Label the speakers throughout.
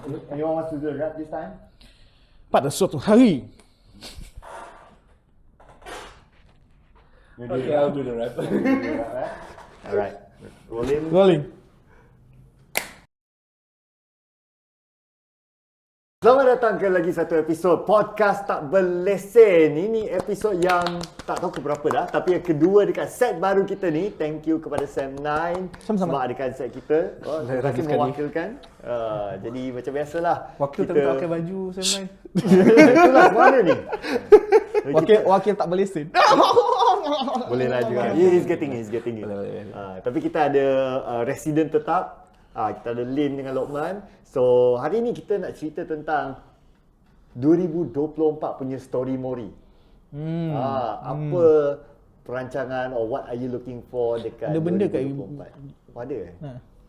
Speaker 1: Anyone wants to do the rap this time?
Speaker 2: Pada suatu hari.
Speaker 3: Okay, I'll do the rap.
Speaker 1: Alright. Rolling.
Speaker 2: Rolling.
Speaker 1: Selamat datang ke lagi satu episod Podcast Tak Berlesen. Ini episod yang tak tahu keberapa dah, tapi yang kedua dekat set baru kita ni. Thank you kepada Sam 9
Speaker 2: Sama-sama.
Speaker 1: sebab adakan set kita. Terima kasih mewakilkan. Jadi macam biasalah.
Speaker 3: Wakil tak pakai baju Sam 9.
Speaker 1: Itulah mana ni.
Speaker 2: Wakil tak berlesen.
Speaker 1: Boleh lah juga. He's getting it. Tapi kita ada resident tetap. Kita ada Lin dengan Luqman. So hari ni kita nak cerita tentang 2024 punya story Mori. Apa perancangan or what are you looking for dekat
Speaker 2: Ada benda
Speaker 1: 2024? Ada eh?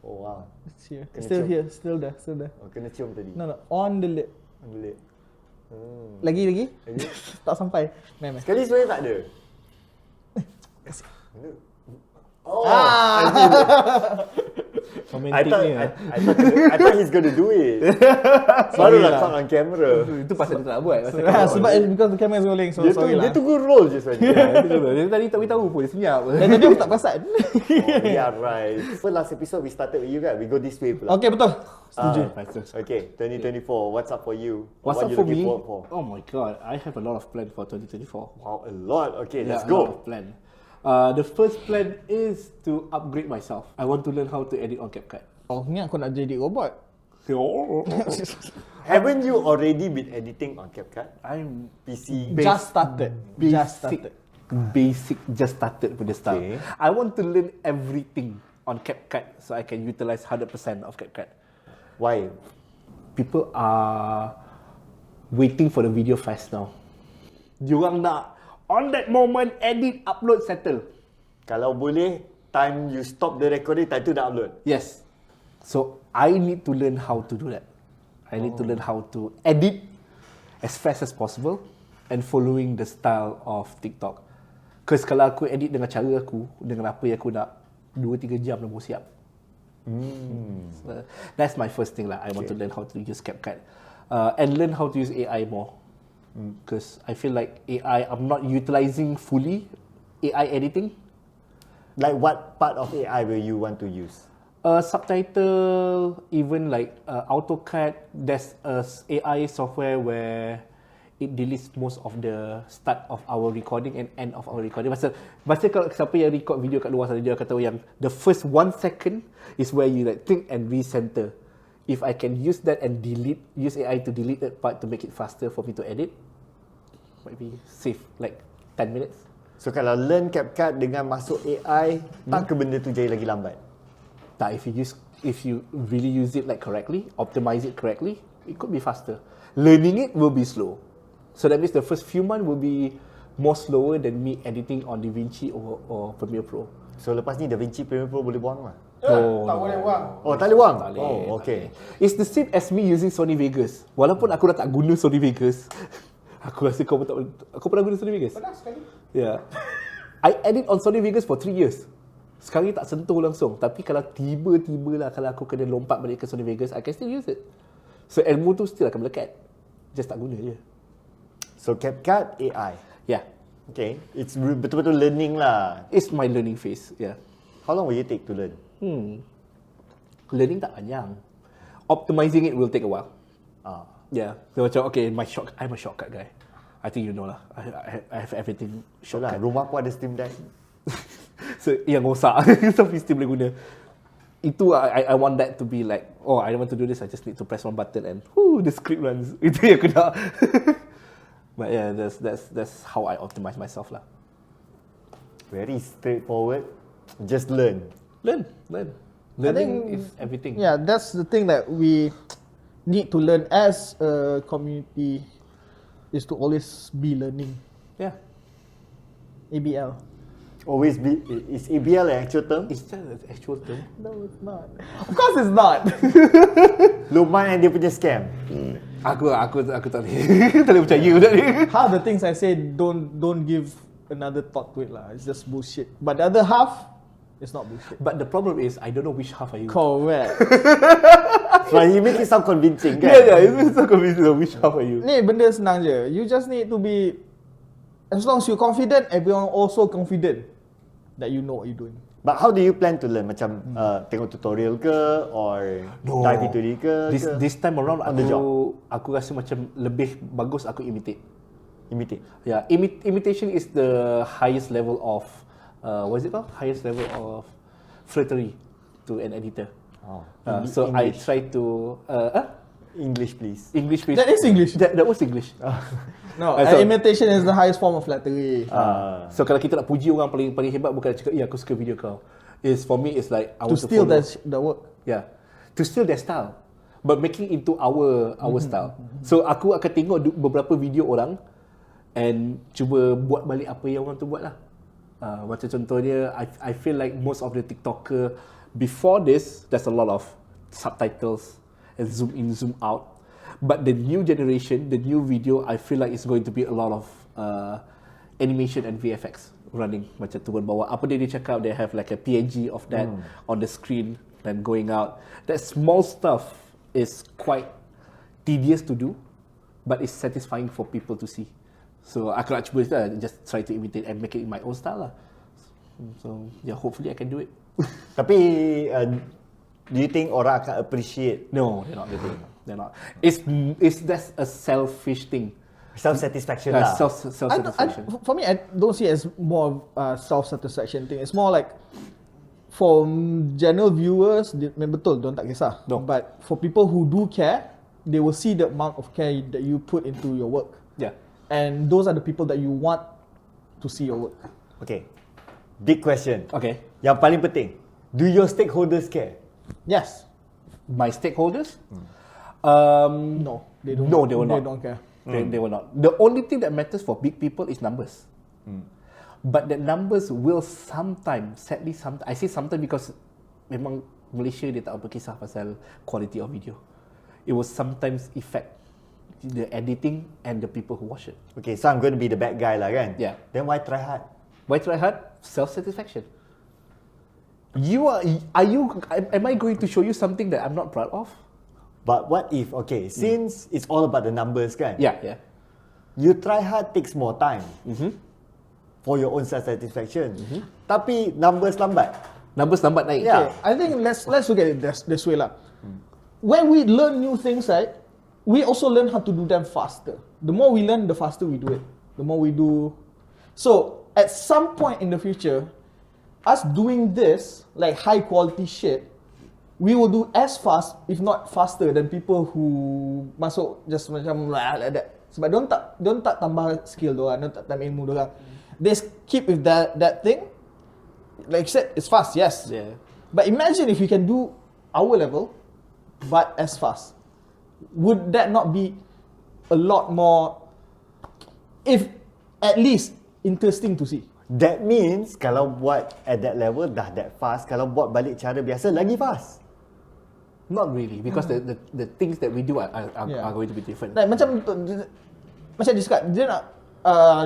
Speaker 1: Oh wow.
Speaker 2: Still here, still there.
Speaker 1: Oh, kena cium tadi.
Speaker 2: No, on the lip.
Speaker 1: On the lip.
Speaker 2: Lagi? Tak sampai. Meh.
Speaker 1: Sekali sebenarnya tak ada.
Speaker 2: Kasih.
Speaker 1: Oh,
Speaker 3: Romantic ni lah.
Speaker 1: I thought he's gonna do it. Barulah caught on camera.
Speaker 3: Itu pasal dia tak nak buat.
Speaker 2: Sebab because the camera is rolling, so sorry lah.
Speaker 1: Dia tunggu roll je sebenarnya.
Speaker 3: Dia tadi tak beritahu pun, dia senyap.
Speaker 2: Dan tadi aku tak perasan.
Speaker 1: Yeah, right. So last episode we started with you guys. We go this way pula.
Speaker 2: Okay, betul. Setuju.
Speaker 1: Okay, 2024. What's up for you?
Speaker 3: What's
Speaker 1: What
Speaker 3: up
Speaker 1: you
Speaker 3: for
Speaker 1: looking
Speaker 3: me?
Speaker 1: forward for?
Speaker 3: Oh my god, I have a lot of plan for 2024.
Speaker 1: Wow, a lot. Okay, let's
Speaker 3: A lot
Speaker 1: go.
Speaker 3: of plan. The first plan is to upgrade myself. I want to learn how to edit on CapCut.
Speaker 2: Oh, ni aku nak jadi robot.
Speaker 1: Haven't you already been editing on CapCut?
Speaker 3: I'm
Speaker 1: PC.
Speaker 2: Just started.
Speaker 3: Basic just started with the start.
Speaker 1: Okay.
Speaker 3: I want to learn everything on CapCut so I can utilize 100% of CapCut.
Speaker 1: Why?
Speaker 3: People are waiting for the video fast now. Diorang nak on that moment edit, upload, settle.
Speaker 1: Kalau boleh, time you stop the recording, time tu dah upload.
Speaker 3: Yes. So I need to learn how to do that. I need to learn how to edit as fast as possible and following the style of TikTok. Because kalau aku edit dengan cara aku, dengan apa yang aku nak, 2-3 jam dah mau siap. So, that's my first thing lah. I want to learn how to use CapCut and learn how to use AI more. Because I feel like AI, I'm not utilizing fully AI editing.
Speaker 1: Like what part of AI will you want to use?
Speaker 3: Subtitle, even like AutoCAD, there's a AI software where it deletes most of the start of our recording and end of our recording. Pasal kalau siapa yang record video kat luar sana, dia akan tahu yang the first 1 second is where you like think and recenter. If I can use that and use AI to delete that part to make it faster for me to edit, might be save like 10 minutes.
Speaker 1: So kalau learn CapCut dengan masuk AI, tak ke benda tu jadi lagi lambat?
Speaker 3: Tak, if you really use it like correctly, optimize it correctly, it could be faster. Learning it will be slow. So that means the first few months will be more slower than me editing on DaVinci or Premiere Pro.
Speaker 1: So lepas ni DaVinci Premiere Pro boleh buang lah?
Speaker 2: Tak boleh buang.
Speaker 1: Oh, tak boleh buang?
Speaker 3: Tak boleh,
Speaker 1: Oh, okay.
Speaker 3: It's the same as me using Sony Vegas. Walaupun aku dah tak guna Sony Vegas, aku rasa kau pun tak boleh. Kau pernah guna Sony Vegas?
Speaker 2: Pernah sekali.
Speaker 3: Yeah. I edit on Sony Vegas for 3 years. Sekarang ni tak sentuh langsung. Tapi kalau tiba-tiba lah, kalau aku kena lompat balik ke Sony Vegas, I can still use it. So ilmu tu still akan melekat. Just tak guna je.
Speaker 1: So CapCut AI.
Speaker 3: Yeah.
Speaker 1: Okay. It's betul-betul learning lah.
Speaker 3: It's my learning phase. Yeah.
Speaker 1: How long will you take to learn?
Speaker 3: Learning tak panjang. Optimizing it will take a while. Yeah. So macam okay, I'm a shortcut guy. I think you know lah. I have everything
Speaker 1: Sure lah,
Speaker 3: shortcut.
Speaker 1: rumah aku ada Steam Deck.
Speaker 3: So yang rosak tapi still boleh guna. Itu I want that to be like, oh, I don't want to do this, I just need to press one button and the script runs. Itu yang aku nak. But yeah, that's how I optimize myself lah.
Speaker 1: Very straightforward. Just learn.
Speaker 3: Learning
Speaker 2: think-
Speaker 3: is everything.
Speaker 2: Yeah, that's the thing that we need to learn as a community, is to always be learning.
Speaker 3: Yeah.
Speaker 2: ABL.
Speaker 1: Always be. Is ABL an actual term?
Speaker 3: Is that an actual term?
Speaker 2: No, it's not. Of course it's not.
Speaker 1: Luqman and dia punya scam.
Speaker 3: Aku tak boleh percaya benda ni.
Speaker 2: Half the things I say don't give another thought to it lah. It's just bullshit. But the other half, It's not bullshit.
Speaker 3: But the problem is, I don't know which half are you.
Speaker 2: Correct.
Speaker 1: So he make it sound convincing kan?
Speaker 3: It's so confusing. Which half are you?
Speaker 2: Ni benda senang je. You just need to be, as long as you're confident, everyone also confident that you know what you're doing.
Speaker 1: But how do you plan to learn? Macam tengok tutorial ke or dive into it ke?
Speaker 3: This time around
Speaker 1: On the job?
Speaker 3: aku rasa macam lebih bagus aku imitate.
Speaker 1: Imitate.
Speaker 3: Yeah, imitation is the highest level of what is it called? Highest level of flattery to an editor. So I try to
Speaker 1: English please.
Speaker 3: English please.
Speaker 2: That is English.
Speaker 3: That was English.
Speaker 2: No,
Speaker 3: So-
Speaker 2: imitation is the highest form of flattery.
Speaker 3: So kalau kita nak puji orang paling hebat, bukan cakap, "Ya, aku suka video kau." Is for me is like I
Speaker 2: To
Speaker 3: want
Speaker 2: steal
Speaker 3: follow.
Speaker 2: the work.
Speaker 3: Yeah, to steal their style, but making into our style. So aku akan tengok beberapa video orang and cuba buat balik apa yang orang tu buat lah. Macam contohnya, I feel like most of the TikToker before this, there's a lot of subtitles and zoom in, zoom out. But the new generation, the new video, I feel like it's going to be a lot of animation and VFX running. Macam turun bawah. Apa dia cakap, they have like a PNG of that on the screen and going out. That small stuff is quite tedious to do, but it's satisfying for people to see. So aku nak cuba just try to imitate and make it in my own style lah. So yeah, hopefully I can do it.
Speaker 1: Tapi do you think orang akan appreciate
Speaker 3: No, they're not. They're not. It's that's a selfish thing.
Speaker 1: self-satisfaction lah?
Speaker 3: Self-satisfaction.
Speaker 2: For me, I don't see it as more of self-satisfaction thing. It's more like for general viewers, memang betul, don't tak kisah.
Speaker 3: No.
Speaker 2: But for people who do care, they will see the amount of care that you put into your work.
Speaker 3: Yeah.
Speaker 2: And those are the people that you want to see your work.
Speaker 1: Okay. Big question.
Speaker 3: Okay.
Speaker 1: Yang paling penting, do your stakeholders care?
Speaker 2: Yes.
Speaker 3: My stakeholders?
Speaker 2: No, they don't.
Speaker 3: No, they will not.
Speaker 2: They don't care.
Speaker 3: They will not. The only thing that matters for big people is numbers. But the numbers will sometimes, sadly, I say sometimes because memang Malaysia dia tak apa kisah pasal quality of video. It will sometimes affect the editing and the people who watch it.
Speaker 1: Okay, so I'm going to be the bad guy lah kan?
Speaker 3: Yeah.
Speaker 1: Then why try hard?
Speaker 3: Why try hard? Self-satisfaction. Am I going to show you something that I'm not proud of?
Speaker 1: But what if, okay, since it's all about the numbers kan?
Speaker 3: Yeah.
Speaker 1: You try hard takes more time for your own self-satisfaction. Tapi numbers lambat.
Speaker 3: Numbers lambat naik.
Speaker 1: Yeah.
Speaker 2: Okay, I think let's look at it this way lah. When we learn new things, right, we also learn how to do them faster. The more we learn, the faster we do it. The more we do. So at some point in the future, us doing this, like high quality shit, we will do as fast, if not faster, than people who masuk just macam like that. Sebab don't tak tambah skill diorang, don't tak tambah ilmu diorang. They keep with that thing. Like I said, it's fast, yes.
Speaker 3: Yeah.
Speaker 2: But imagine if we can do our level, but as fast. Would that not be a lot more, if at least interesting to see?
Speaker 1: That means kalau buat at that level dah that fast, kalau buat balik cara biasa lagi fast.
Speaker 3: Not really, because the things that we do are going to be different.
Speaker 2: Like macam dia cakap, dia nak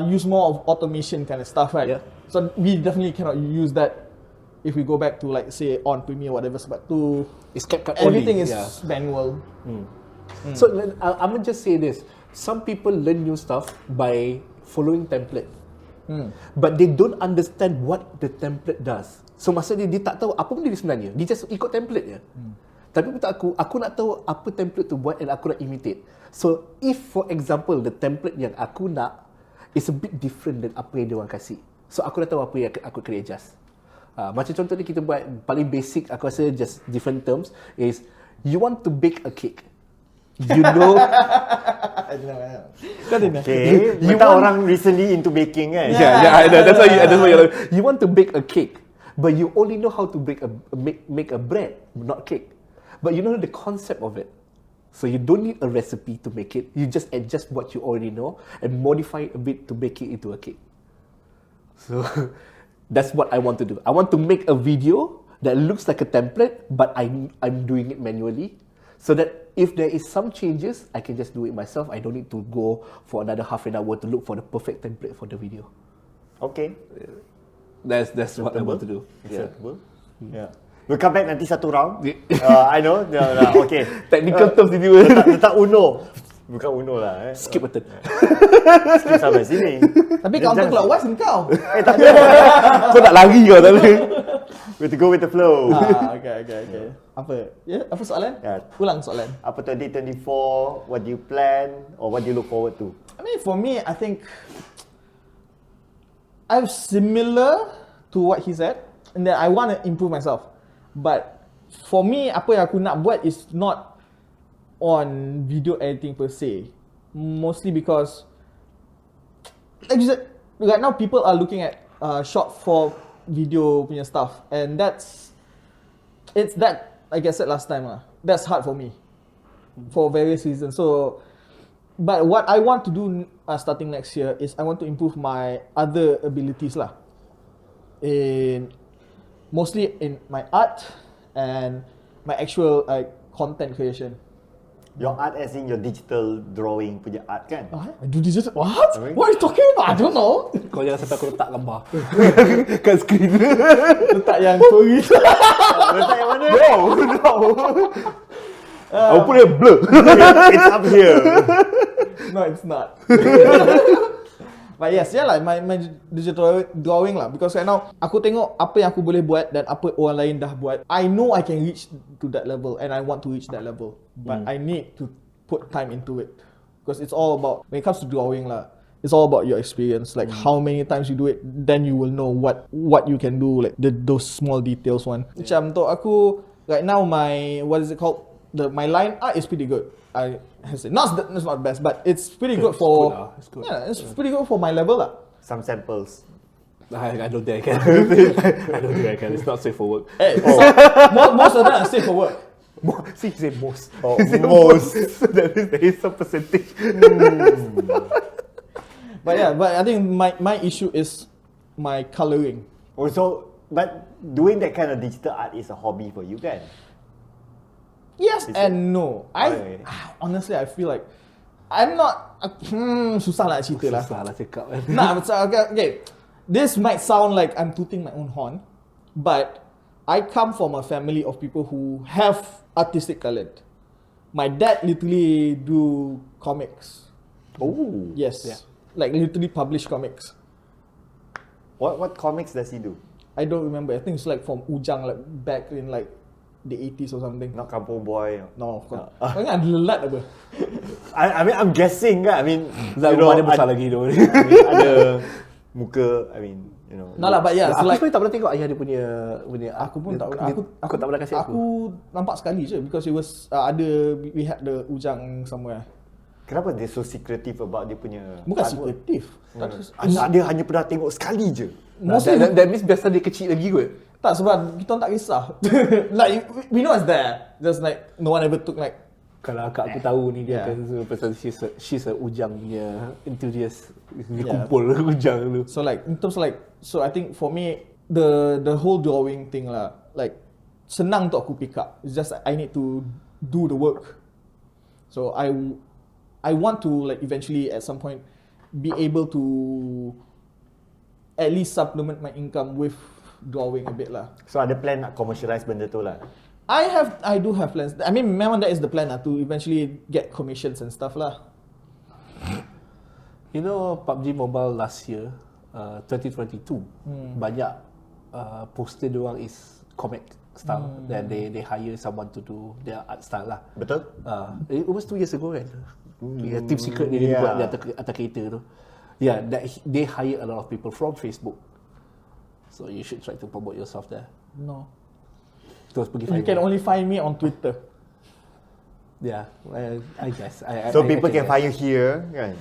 Speaker 2: use more of automation kind of stuff, right?
Speaker 3: Yeah.
Speaker 2: So we definitely cannot use that if we go back to like say on Premiere whatever. Sebab tu
Speaker 3: It's kept
Speaker 2: everything
Speaker 3: only,
Speaker 2: is
Speaker 3: yeah.
Speaker 2: manual.
Speaker 3: So I'm gonna just say this: some people learn new stuff by following template, but they don't understand what the template does. So maksudnya dia tak tahu apa benda dia sebenarnya. Dia just ikut template je. Tapi untuk aku nak tahu apa template tu buat and aku nak imitate. So if for example the template yang aku nak is a bit different than apa yang dia orang kasih, so aku dah tahu apa yang aku kena adjust. Macam contohnya kita buat paling basic, aku rasa just different terms is you want to bake a cake. You know,
Speaker 1: Okay,
Speaker 3: You
Speaker 1: betul
Speaker 3: want-
Speaker 1: orang recently into baking kan?
Speaker 3: I know. That's why you want to bake a cake, but you only know how to make a bread, not cake. But you know the concept of it. So you don't need a recipe to make it. You just adjust what you already know and modify it a bit to make it into a cake. So that's what I want to do. I want to make a video that looks like a template, but I'm doing it manually. So that if there is some changes, I can just do it myself. I don't need to go for another half an hour to look for the perfect template for the video.
Speaker 1: Okay.
Speaker 3: That's what I want to do.
Speaker 1: Acceptable. Yeah. We'll come back nanti satu round.
Speaker 3: Yeah.
Speaker 1: I know. Okay.
Speaker 3: Technical terms ini.
Speaker 1: Letak Uno. Bukan Uno lah.
Speaker 3: Skip button.
Speaker 1: Skip sampai sini.
Speaker 2: Tapi counter clockwise kau.
Speaker 1: Tak ada.
Speaker 3: Kau nak lari kau tak boleh.
Speaker 1: We have to go with the flow.
Speaker 2: Okay. Apa? Apa soalan?
Speaker 1: Yeah.
Speaker 2: Ulang soalan.
Speaker 1: Apa 2024? What do you plan or what do you look forward to?
Speaker 2: I mean, for me, I think I'm similar to what he said, and that I want to improve myself. But for me, apa yang aku nak buat is not on video editing per se. Mostly because, like you said, right now people are looking at short form video punya stuff, and it's that, like I said last time, that's hard for me for various reasons. So, but what I want to do starting next year is I want to improve my other abilities lah. Mostly in my art and my actual content creation.
Speaker 1: Your art as in your digital drawing punya art kan?
Speaker 2: I do digital. What? What are you talking about? I don't know.
Speaker 3: Kau jangan sampai aku letak gambar kat screen.
Speaker 2: Letak yang story.
Speaker 1: Letak yang mana?
Speaker 3: No. Aku pun yang blur.
Speaker 1: It's up here.
Speaker 2: No, it's not. But yes, like my digital drawing lah. Because right now, aku tengok apa yang aku boleh buat dan apa orang lain dah buat. I know I can reach to that level and I want to reach that level. But I need to put time into it. Because it's all about, when it comes to drawing lah, it's all about your experience. Like how many times you do it, then you will know what you can do. Like those small details one. Macam untuk aku, right now my, what is it called? My line art is pretty good. It's not the best, but it's pretty good for.
Speaker 3: It's good.
Speaker 2: Yeah, it's pretty good for my level lah.
Speaker 1: Some samples.
Speaker 3: I don't think I can. I don't think I can. It's not safe for work.
Speaker 2: Hey, most of them are safe for work.
Speaker 3: See, he said most.
Speaker 1: Oh,
Speaker 3: He said
Speaker 1: most.
Speaker 3: So that means there is some percentage.
Speaker 2: But yeah, but I think my issue is my coloring.
Speaker 1: Also, but doing that kind of digital art is a hobby for you kan?
Speaker 2: Yes and no. Honestly, I feel like I'm not. Susah lah cerita lah.
Speaker 3: Susah lah cakap kan.
Speaker 2: Nah, okay. This might sound like I'm tooting my own horn, but I come from a family of people who have artistic talent. My dad literally do comics.
Speaker 1: Oh.
Speaker 2: Yes.
Speaker 3: Yeah.
Speaker 2: Like literally publish comics.
Speaker 1: What comics does he do?
Speaker 2: I don't remember. I think it's like from Ujang, like back in like the 80s or something.
Speaker 1: Not Kampung Boy.
Speaker 2: No, of course. Kau ingat ada lelat apa?
Speaker 1: I mean, I'm guessing kan. I mean,
Speaker 3: Zat rumah dia besar lagi tu.
Speaker 1: ada muka. I mean, you know.
Speaker 2: No lah, but yeah.
Speaker 3: Aku
Speaker 2: So like,
Speaker 3: sebenarnya tak pernah tengok ayah dia punya
Speaker 2: aku pun tak pernah.
Speaker 3: Aku tak pernah kasih aku.
Speaker 2: Aku nampak sekali je because it was we had the Ujang somewhere.
Speaker 1: Kenapa dia so secretive about dia punya
Speaker 2: Bukan
Speaker 1: artwork?
Speaker 2: secretive.
Speaker 1: Dia hanya pernah tengok sekali je.
Speaker 3: That means biasa dia kecil lagi kot.
Speaker 2: Tak, sebab kita tak kisah. Like we know it's there. Just like no one ever took like.
Speaker 3: Kalau akak aku tahu ni dia
Speaker 2: Yeah.
Speaker 3: akan pasal she's a Ujang punya enthusiast. Dia kumpul Ujang tu.
Speaker 2: So like in terms of like, so I think for me the whole drawing thing lah, like senang untuk aku pick up. It's just I need to do the work. So I want to like eventually at some point be able to at least supplement my income with drawing a bit lah.
Speaker 1: So ada plan nak commercialize benda tu lah.
Speaker 2: I do have plans. I mean, memang that is the plan lah, to eventually get commissions and stuff lah.
Speaker 3: You know, PUBG Mobile last year, 2022, banyak poster diorang is comic style. Then they hire someone to do their art style lah.
Speaker 1: Betul?
Speaker 3: It was 2 years ago kan. Team Secret dia buat di atas kereta tu. Yeah, they hire a lot of people from Facebook. So you should try to promote yourself there.
Speaker 2: No.
Speaker 3: Terus pergi
Speaker 2: You can only find me on Twitter.
Speaker 3: Yeah, I guess.
Speaker 1: So people can find you here kan?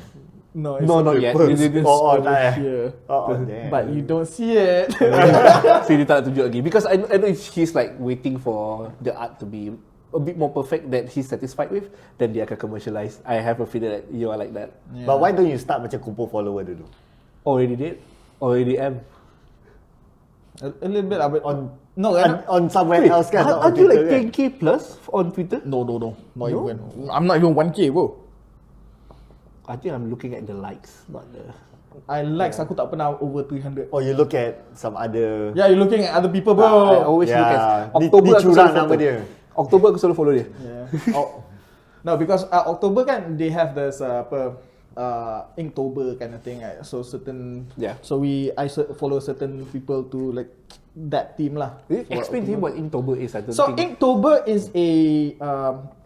Speaker 2: No,
Speaker 3: No, not yet.
Speaker 2: It's
Speaker 1: Oh,
Speaker 2: over
Speaker 1: tak eh?
Speaker 2: here.
Speaker 1: Oh, damn.
Speaker 2: But you don't see it.
Speaker 3: So dia tak nak tunjuk lagi. Because I know he's like waiting for the art to be a bit more perfect that he's satisfied with, then dia akan commercialize. I have a feeling that you are like that.
Speaker 2: Yeah.
Speaker 1: But why don't you start macam kumpul follower dulu?
Speaker 3: Already did? Already am.
Speaker 2: A little bit, but
Speaker 1: On
Speaker 2: no,
Speaker 1: on somewhere else kan? Not on
Speaker 3: Aren't you like
Speaker 1: Twitter, kan?
Speaker 3: 10k plus on Twitter?
Speaker 2: no, not even. I'm not even 1K, bro.
Speaker 3: I think I'm looking at the likes, not the...
Speaker 2: aku tak pernah over 300.
Speaker 1: Oh, you look at some other.
Speaker 2: Yeah, you're looking at other people,
Speaker 3: I
Speaker 2: bro.
Speaker 3: always look at October
Speaker 1: Ni
Speaker 3: aku
Speaker 1: curang
Speaker 3: selalu
Speaker 1: nama
Speaker 3: follow
Speaker 1: dia.
Speaker 3: October aku selalu follow dia.
Speaker 2: Yeah. No, because October kan they have this Inktober kind of thing. Right? So certain.
Speaker 3: Yeah.
Speaker 2: So follow certain people to like that team lah.
Speaker 3: Explain to him what Inktober is. I don't
Speaker 2: So
Speaker 3: think.
Speaker 2: Inktober is a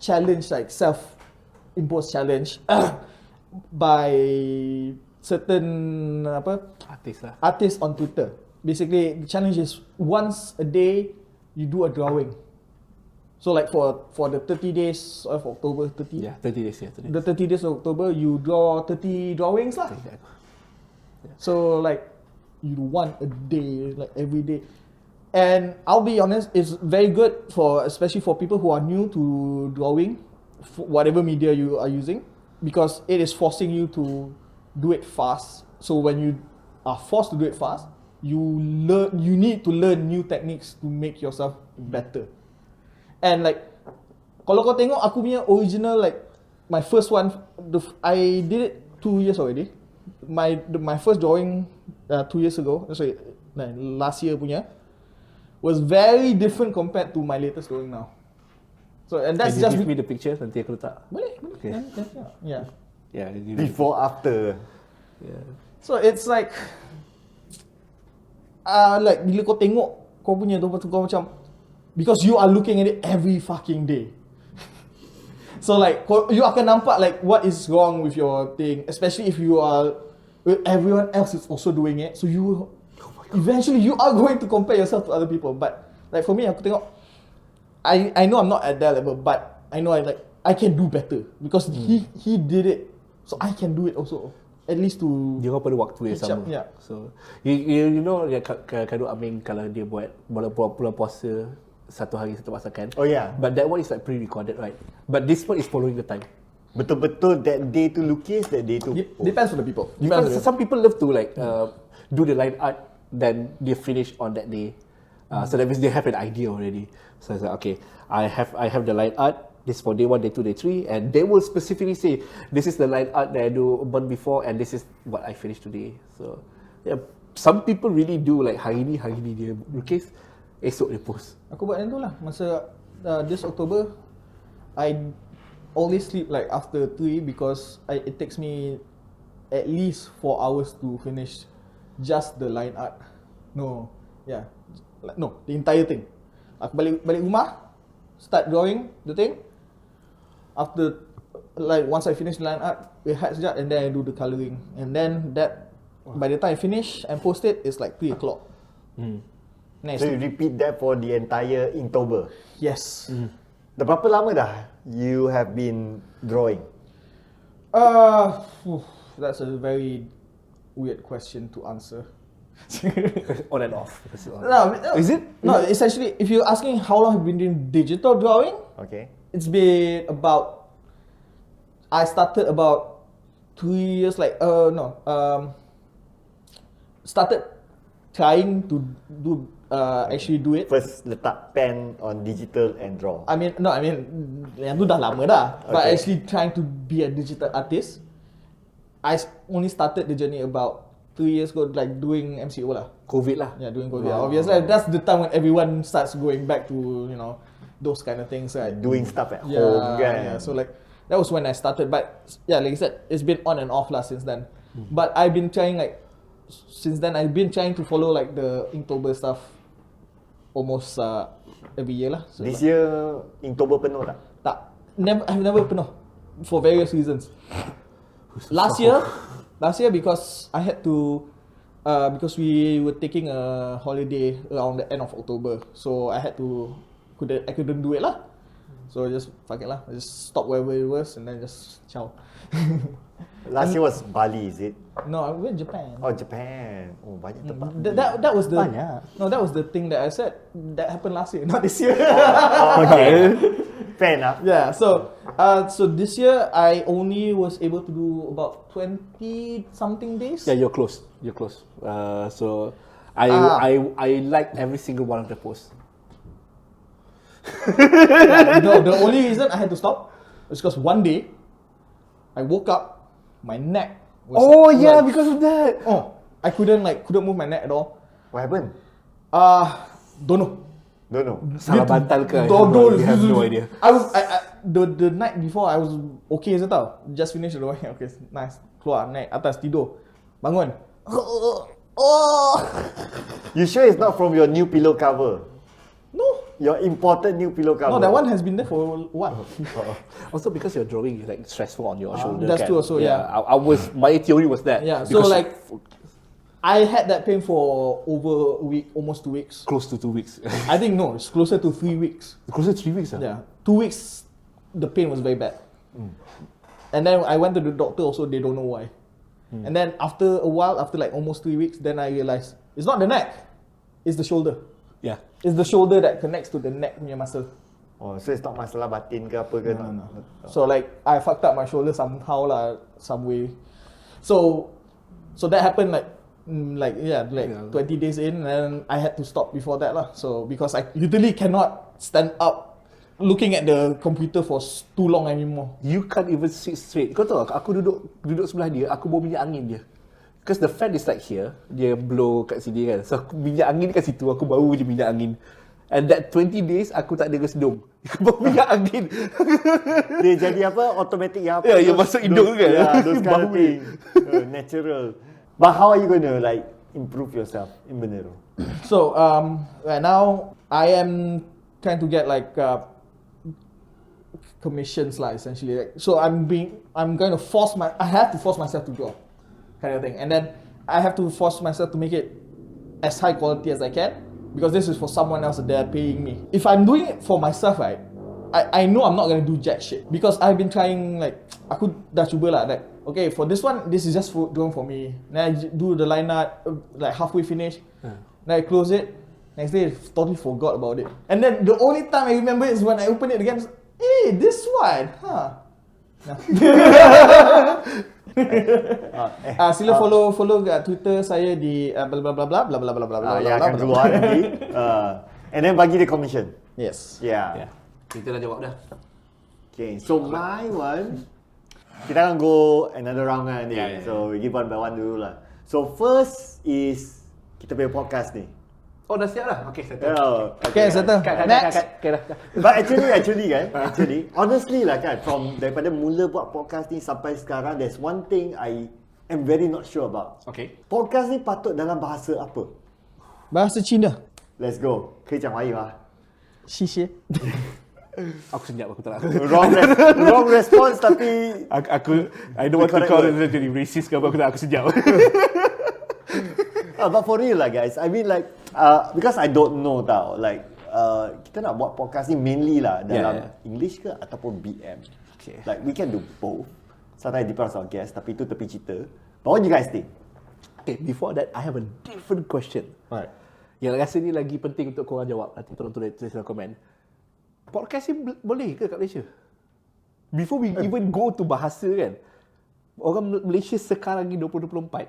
Speaker 2: challenge, like self-imposed challenge by certain artists on Twitter. Basically, the challenge is once a day you do a drawing. So like for the 30 days of October, 30.
Speaker 3: Yeah, 30 days. Yeah, 30 days.
Speaker 2: The 30 days of October, you draw 30 drawings lah.
Speaker 3: Yeah.
Speaker 2: So like you do one a day, like every day. And I'll be honest, it's very good especially for people who are new to drawing, whatever media you are using, because it is forcing you to do it fast. So when you are forced to do it fast, you need to learn new techniques to make yourself better. And like, kalau kau tengok aku punya original, like my first one, I did it 2 years already. My first drawing 2 years ago, sorry, last year punya, was very different compared to my latest drawing now. So and that's
Speaker 3: Can you
Speaker 2: just
Speaker 3: give me the picture nanti aku letak.
Speaker 2: boleh.
Speaker 3: Okay.
Speaker 2: Yeah.
Speaker 3: Yeah.
Speaker 1: Before, after.
Speaker 3: Yeah.
Speaker 2: So it's like like bila kau tengok kau punya tu kau macam, because you are looking at it every fucking day. So like you akan nampak like what is wrong with your thing, especially if everyone else is also doing it. So eventually you are going to compare yourself to other people. But like for me, aku tengok, I know I'm not at that level, but I know I can do better because he did it, so I can do it also. At least to
Speaker 3: dia pada waktu yang sama.
Speaker 2: Yeah.
Speaker 3: So you know Kak Amin kalau dia buat bulan puasa satu hari satu masakan.
Speaker 1: Oh yeah.
Speaker 3: But that one is like pre-recorded, right? But this one is following the time.
Speaker 1: Betul-betul that day to lukis, that day to
Speaker 2: depends on the people.
Speaker 3: Because some people love to like do the line art, then they finish on that day. So that means they have an idea already. So it's like, okay, I have the line art. This for day 1, day 2, day 3, and they will specifically say this is the line art that I do a month before, and this is what I finished today. So yeah, some people really do like hari ni dia lukis, esok dia post.
Speaker 2: Aku buat yang tu lah. Masa this October, I always sleep like after 3 because it takes me at least 4 hours to finish just the line art. The entire thing. Aku balik rumah, start drawing the thing. After like once I finish the line art, rehat sekejap, and then I do the colouring. And then by the time I finish and post it, it's like 3 o'clock.
Speaker 1: So you repeat that for the entire Inktober?
Speaker 2: Yes.
Speaker 1: Dah berapa lama dah you have been drawing?
Speaker 2: That's a very weird question to answer.
Speaker 3: On and off.
Speaker 2: No,
Speaker 3: Is it?
Speaker 2: No, essentially, if you're asking how long I've been doing digital drawing,
Speaker 1: Okay.
Speaker 2: it's been I started about 2 years, started trying to actually do it.
Speaker 1: First letak pen on digital and draw.
Speaker 2: I mean, yang tu dah lama dah. But
Speaker 1: Okay.
Speaker 2: actually trying to be a digital artist, I only started the journey about 2 years ago, like doing MCO lah.
Speaker 3: COVID lah.
Speaker 2: Yeah, doing COVID. Obviously, that's the time when everyone starts going back to, those kind of things, right?
Speaker 1: Doing stuff at home, kan?
Speaker 2: Yeah. So like, that was when I started. But yeah, like I said, it's been on and off lah since then. But I've been trying since then I've been trying to follow like the Inktober stuff almost every year lah. So
Speaker 1: This year Inktober penuh tak?
Speaker 2: tak, I've never penuh for various reasons. Last year because I had to because we were taking a holiday around the end of October, so I couldn't do it lah. So just fuck it lah. I just stop wherever it was and then just ciao.
Speaker 1: Last year was Bali, is it?
Speaker 2: No, I went Japan.
Speaker 1: Oh, Japan. Oh, banyak tempat.
Speaker 2: That was the
Speaker 3: Banyak.
Speaker 2: No, that was the thing that I said that happened last year, not this year.
Speaker 1: Okay. Fair enough.
Speaker 2: Yeah, so this year I only was able to do about 20 something days.
Speaker 3: Yeah, you're close. So I like every single one of the posts.
Speaker 2: The only reason I had to stop is because one day I woke up, my neck
Speaker 3: Oh yeah, because of that.
Speaker 2: Oh, I couldn't move my neck at all.
Speaker 1: What happened?
Speaker 2: Don't know.
Speaker 1: Don't know.
Speaker 3: Salah bantal ke?
Speaker 2: Dodol.
Speaker 3: We have no idea.
Speaker 2: The night before I was okay je tau. Just finished the okay, nice. Keluar, naik atas, tidur. Bangun. Oh.
Speaker 1: You sure it's not from your new pillow cover?
Speaker 2: No.
Speaker 1: Your imported new pillow cover?
Speaker 2: No, that one has been there for a while.
Speaker 3: Also because your drawing is like stressful on your shoulder.
Speaker 2: That's true also, yeah.
Speaker 3: My theory was that.
Speaker 2: Yeah, so
Speaker 3: because
Speaker 2: like I had that pain for over a week, almost 2 weeks.
Speaker 3: close to 2 weeks.
Speaker 2: I think no, it's closer to 3 weeks.
Speaker 3: Closer to 3 weeks.
Speaker 2: Yeah, 2 weeks, the pain was very bad. And then I went to the doctor also, they don't know why. And then after a while, after like almost 3 weeks, then I realized it's not the neck, it's the shoulder.
Speaker 3: Yeah.
Speaker 2: It's the shoulder that connects to the neck punya muscle.
Speaker 1: Oh, so it's not masalah batin ke apa ke?
Speaker 2: No. So like I fucked up my shoulder somehow lah, some way. So that happened like 20 days in, and I had to stop before that lah. So because I literally cannot stand up looking at the computer for too long anymore.
Speaker 3: You can't even sit straight. Kau tahu aku duduk sebelah dia, aku bawa minyak angin dia. Because the fan is like here, dia blow kat sini kan. So minyak angin kat situ, aku bau je minyak angin. And that 20 days aku tak ada kesedung. Aku bau minyak angin.
Speaker 1: Dia jadi apa? Automatic yang apa?
Speaker 3: Ya, yang masuk hidung kan.
Speaker 1: Yeah, those kind of thing. Natural. But how are you going to like improve yourself in benda tu?
Speaker 2: So right now I am trying to get like commissions lah essentially. Like, so I have to force myself to draw, kind of thing. And then I have to force myself to make it as high quality as I can, because this is for someone else that they're paying me. If I'm doing it for myself, right, I know I'm not gonna do jack shit, because I've been trying, like aku dah cuba lah, like okay, for this one, this is just drawing for me. Then I do the line art, like halfway finish. Then I close it. Next day, I totally forgot about it. And then the only time I remember is when I open it again. Hey, this one, huh? Sila follow kat Twitter saya di bla bla bla bla bla bla bla bla bla.
Speaker 1: Yang akan keluar nanti. And then bagi dia commission.
Speaker 2: Yes.
Speaker 1: Yeah.
Speaker 3: Kita dah jawab dah.
Speaker 1: Okay, so my one, kita akan go another round kan ni.
Speaker 3: Yeah.
Speaker 1: So we give one by one dulu lah. So first is kita punya podcast ni.
Speaker 3: Oh, dah siap dah? Okay, settle.
Speaker 2: Okay, settle. Next.
Speaker 3: Okay, dah.
Speaker 1: But actually, honestly lah kan, from daripada mula buat podcast ni sampai sekarang, there's one thing I am very not sure about.
Speaker 3: Okay.
Speaker 1: Podcast ni patut dalam bahasa apa?
Speaker 2: Bahasa Cina.
Speaker 1: Let's go. 可以讲华语吗？
Speaker 2: 谢谢。
Speaker 3: Aku senyap, aku tak nak.
Speaker 1: Wrong response tapi
Speaker 3: I don't want to call it jadi racist ke apa, aku senyap.
Speaker 1: But for real lah guys, I mean like because I don't know tau, like kita nak buat podcast ni mainly lah dalam English ke ataupun BM.
Speaker 3: Okay.
Speaker 1: Like we can do both. Sometimes it depends on our guest, tapi itu tepi cerita. But what do you guys think?
Speaker 3: Okay, before that, I have a different question.
Speaker 1: Alright.
Speaker 3: Yang rasa ni lagi penting untuk korang jawab. Nanti tolong tulis dalam komen. Podcast ni boleh ke kat Malaysia? Before we even go to bahasa kan, orang Malaysia sekarang ni 2024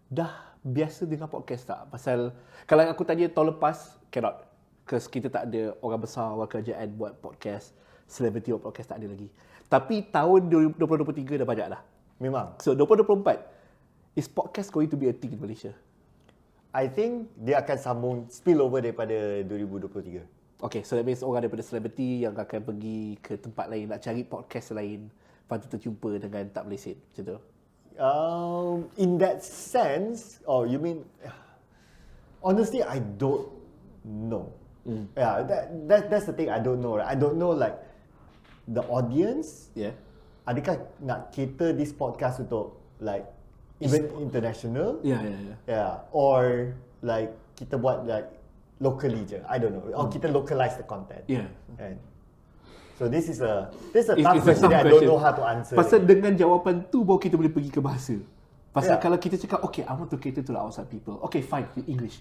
Speaker 3: dah biasa dengan podcast tak? Pasal kalau aku tanya tahun lepas, cannot. Because kita tak ada orang besar, orang kerajaan buat podcast, celebrity buat podcast, tak ada lagi. Tapi tahun 2023 dah banyak dah.
Speaker 1: Memang.
Speaker 3: So 2024, is podcast going to be a thing in Malaysia?
Speaker 1: I think dia akan sambung spill over daripada 2023.
Speaker 3: Okay, so that means orang daripada selebriti yang akan pergi ke tempat lain, nak cari podcast lain, lepas tu terjumpa dengan tak Berlesen, macam tu?
Speaker 1: In that sense, you mean, honestly, I don't know. Yeah, that's the thing, I don't know. Right? I don't know like the audience.
Speaker 3: Yeah.
Speaker 1: Adakah nak cater this podcast untuk like even international? Yeah. Or like kita buat like locally je, I don't know. Or kita localize the content.
Speaker 3: Yeah.
Speaker 1: And so this is a tough question that I don't know how to answer.
Speaker 3: Pasal dengan jawapan tu baru kita boleh pergi ke bahasa. Pasal kalau kita cakap, okay, I want to cater to the outside people. Okay, fine, English.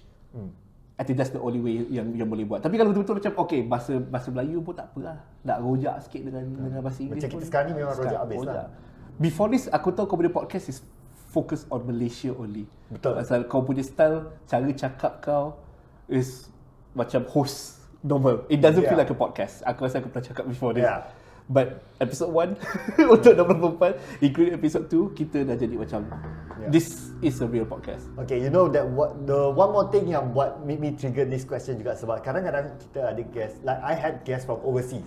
Speaker 3: I think that's the only way yang boleh buat. Tapi kalau betul-betul macam, okay, bahasa Melayu pun tak apalah. Nak rojak sikit dengan bahasa Inggeris.
Speaker 1: Macam kita sekarang ni memang rojak habis lah.
Speaker 3: Before this, aku tahu kau punya podcast is focus on Malaysia only.
Speaker 1: Betul.
Speaker 3: Pasal kau punya style, cara cakap kau is macam host normal. It doesn't feel like a podcast. Aku rasa aku pernah cakap before this.
Speaker 1: Yeah.
Speaker 3: But episode 1 untuk 2024, including episode 2, kita dah jadi macam this is a real podcast.
Speaker 1: Okay, you know that the one more thing yang buat make me trigger this question juga sebab kadang-kadang kita ada guest, like I had guests from overseas,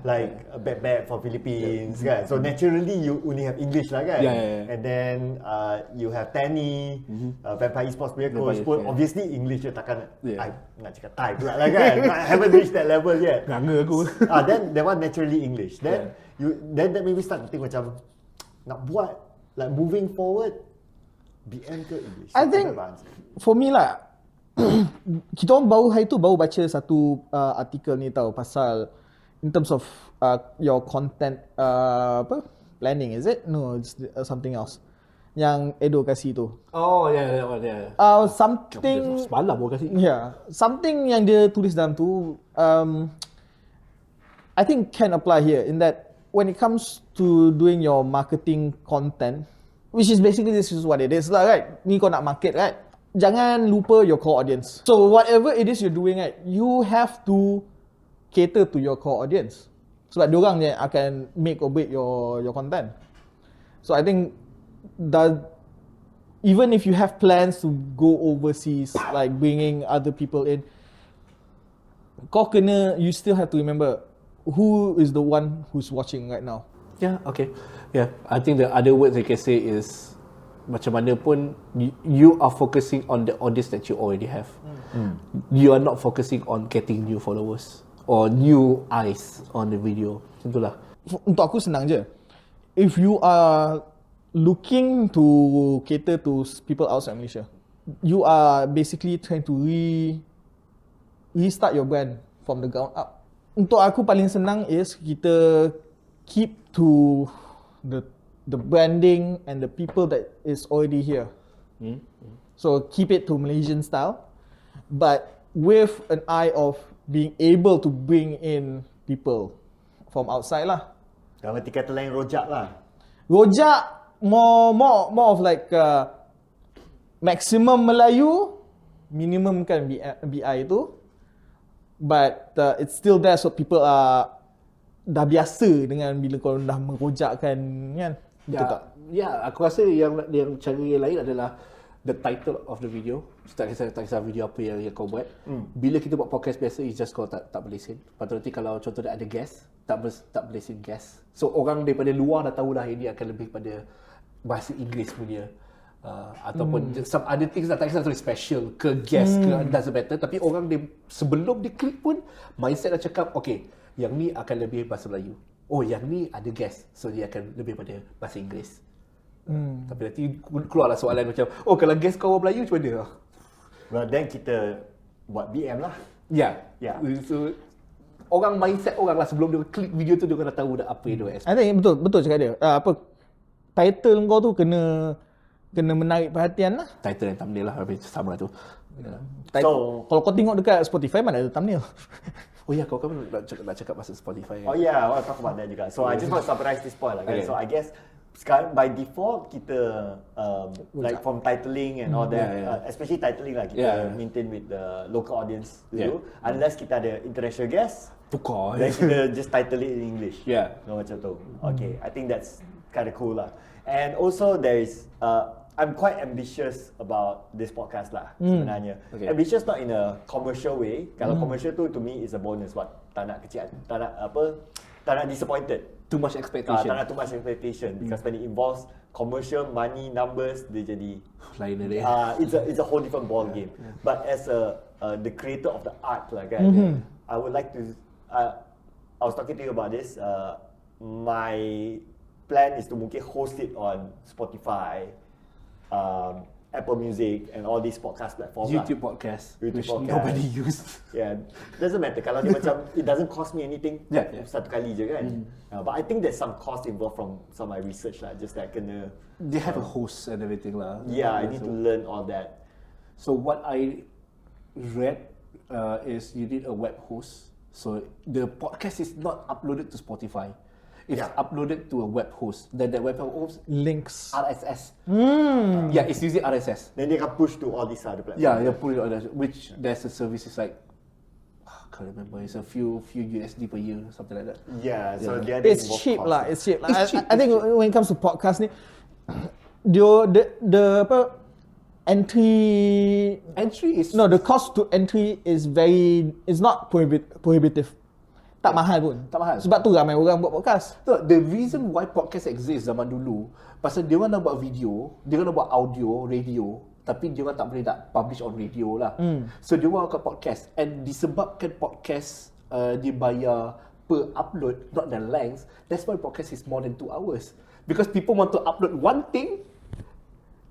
Speaker 1: like Bat from Philippines, kan. So naturally you only have English lah, kan. And then you have Tanny, Vampire Esports player coach pun obviously English je takkan I nak cakap Thai pula lah, kan. I haven't reached that level yet.
Speaker 3: Nganga aku.
Speaker 1: Then that one naturally English. Then then that made me start to think macam nak buat like moving forward BM ke English?
Speaker 2: I think for me lah, kita orang hari tu baru baca satu artikel ni tau pasal in terms of your content planning, is it? No, it's something else. Yang Edo kasih tu.
Speaker 3: Oh yeah.
Speaker 2: Something
Speaker 3: semalam baru kasih.
Speaker 2: Yeah, something yang dia tulis dalam tu I think can apply here in that when it comes to doing your marketing content, which is basically this is what it is lah, right? Ni kau nak market, right? Jangan lupa your core audience. So whatever it is you're doing, right, you have to cater to your core audience. Sebab diorang yang akan make or break your content. So I think that even if you have plans to go overseas, like bringing other people in, you still have to remember who is the one who's watching right now.
Speaker 3: Yeah, okay. Yeah, I think the other words I can say is macam mana pun you are focusing on the audience that you already have. You are not focusing on getting new followers or new eyes on the video. Macam itulah.
Speaker 2: Untuk aku senang je. If you are looking to cater to people outside Malaysia, you are basically trying to restart your brand from the ground up. Untuk aku paling senang is kita keep to the branding and the people that is already here. So keep it to Malaysian style, but with an eye of being able to bring in people from outside lah.
Speaker 1: Dalam arti kata lain rojak lah.
Speaker 2: Rojak more of like maximum Melayu, minimum kan BI tu, but it's still there so people are dah biasa dengan bila kau dah merojakkan, kan? Betul tak?
Speaker 3: Ya, aku rasa yang cara yang lain adalah the title of the video. Tak kisah video apa yang kau buat. Bila kita buat podcast biasa, it's just kau tak berlesen. Lepas tu nanti kalau contoh ada guest, tak berlesen guest. So orang daripada luar dah tahu dah ini akan lebih pada bahasa Inggeris punya. Ataupun some other things tak kisah tulis special ke guest ke, doesn't matter. Tapi orang sebelum dia klik pun mindset dah cakap, okay, yang ni akan lebih bahasa Melayu. Oh, yang ni ada guest, so dia akan lebih pada bahasa Inggeris. Tapi nanti keluarlah soalan macam, oh kalau guest kau orang Melayu macam mana?
Speaker 1: Well, then kita buat BM lah.
Speaker 3: Yeah. So orang mindset orang lah sebelum dia klik video tu dia dah tahu dah apa yang dia expect.
Speaker 2: I think betul cakap dia. Title kau tu kena menarik perhatian lah.
Speaker 3: Title dan thumbnail lah, habis sama lah tu.
Speaker 2: So kalau kau tengok dekat Spotify mana ada thumbnail.
Speaker 3: Oh ya, kau kan nak cakap pasal Spotify.
Speaker 1: Oh yeah, I want to talk about that juga. So I just want to summarize this point lah. Okay. So I guess sekarang by default kita like from titling and all that, especially titling lah kita maintain with the local audience dulu. Unless kita ada international guest,
Speaker 3: tukar.
Speaker 1: Then kita just title it in English.
Speaker 3: No,
Speaker 1: macam tu. Okay, I think that's kind of cool lah. And also there is I'm quite ambitious about this podcast lah sebenarnya. Ambitious not in a commercial way. Kalau commercial tu to me is a bonus. Tak nak kecil, tak nak disappointed.
Speaker 3: Too much expectation.
Speaker 1: Tak nak too much expectation because when it involves commercial, money, numbers, dia jadi
Speaker 3: lain dia.
Speaker 1: It's a whole different ball game. But as the creator of the art lah kan, I would like to. I was talking to you about this. My plan is to mungkin host it on Spotify, Apple Music and all these podcast platforms.
Speaker 3: YouTube podcast, which nobody used.
Speaker 1: Doesn't matter. Kalau dia macam it doesn't cost me anything. Satu kali je kan. But I think there's some cost involved from some of my research lah. Just like kena.
Speaker 3: They have a host and everything lah.
Speaker 1: I need to learn all that.
Speaker 3: So what I read is you need a web host. So the podcast is not uploaded to Spotify. It's uploaded to a web host. Then that web host
Speaker 2: links
Speaker 3: RSS. It's using RSS.
Speaker 1: Then they can push to all these other platforms.
Speaker 3: They push it on that. Which there's a service is like can't remember. It's a few USD per year, something like that.
Speaker 1: Yeah, so the other
Speaker 2: It's cheap lah. It's cheap. I think when it comes to podcast ni, the apa entry
Speaker 3: is
Speaker 2: the cost to entry is not prohibitive. Tak mahal pun.
Speaker 3: Tak mahal.
Speaker 2: Sebab tu ramai orang buat podcast.
Speaker 3: So, the reason why podcast exist zaman dulu, pasal dia orang nak buat video, dia orang nak buat audio, radio, tapi dia orang tak boleh nak publish on radio lah. So dia orang akan podcast, and disebabkan podcast dia bayar per upload, not the length. That's why podcast is more than 2 hours. Because people want to upload one thing,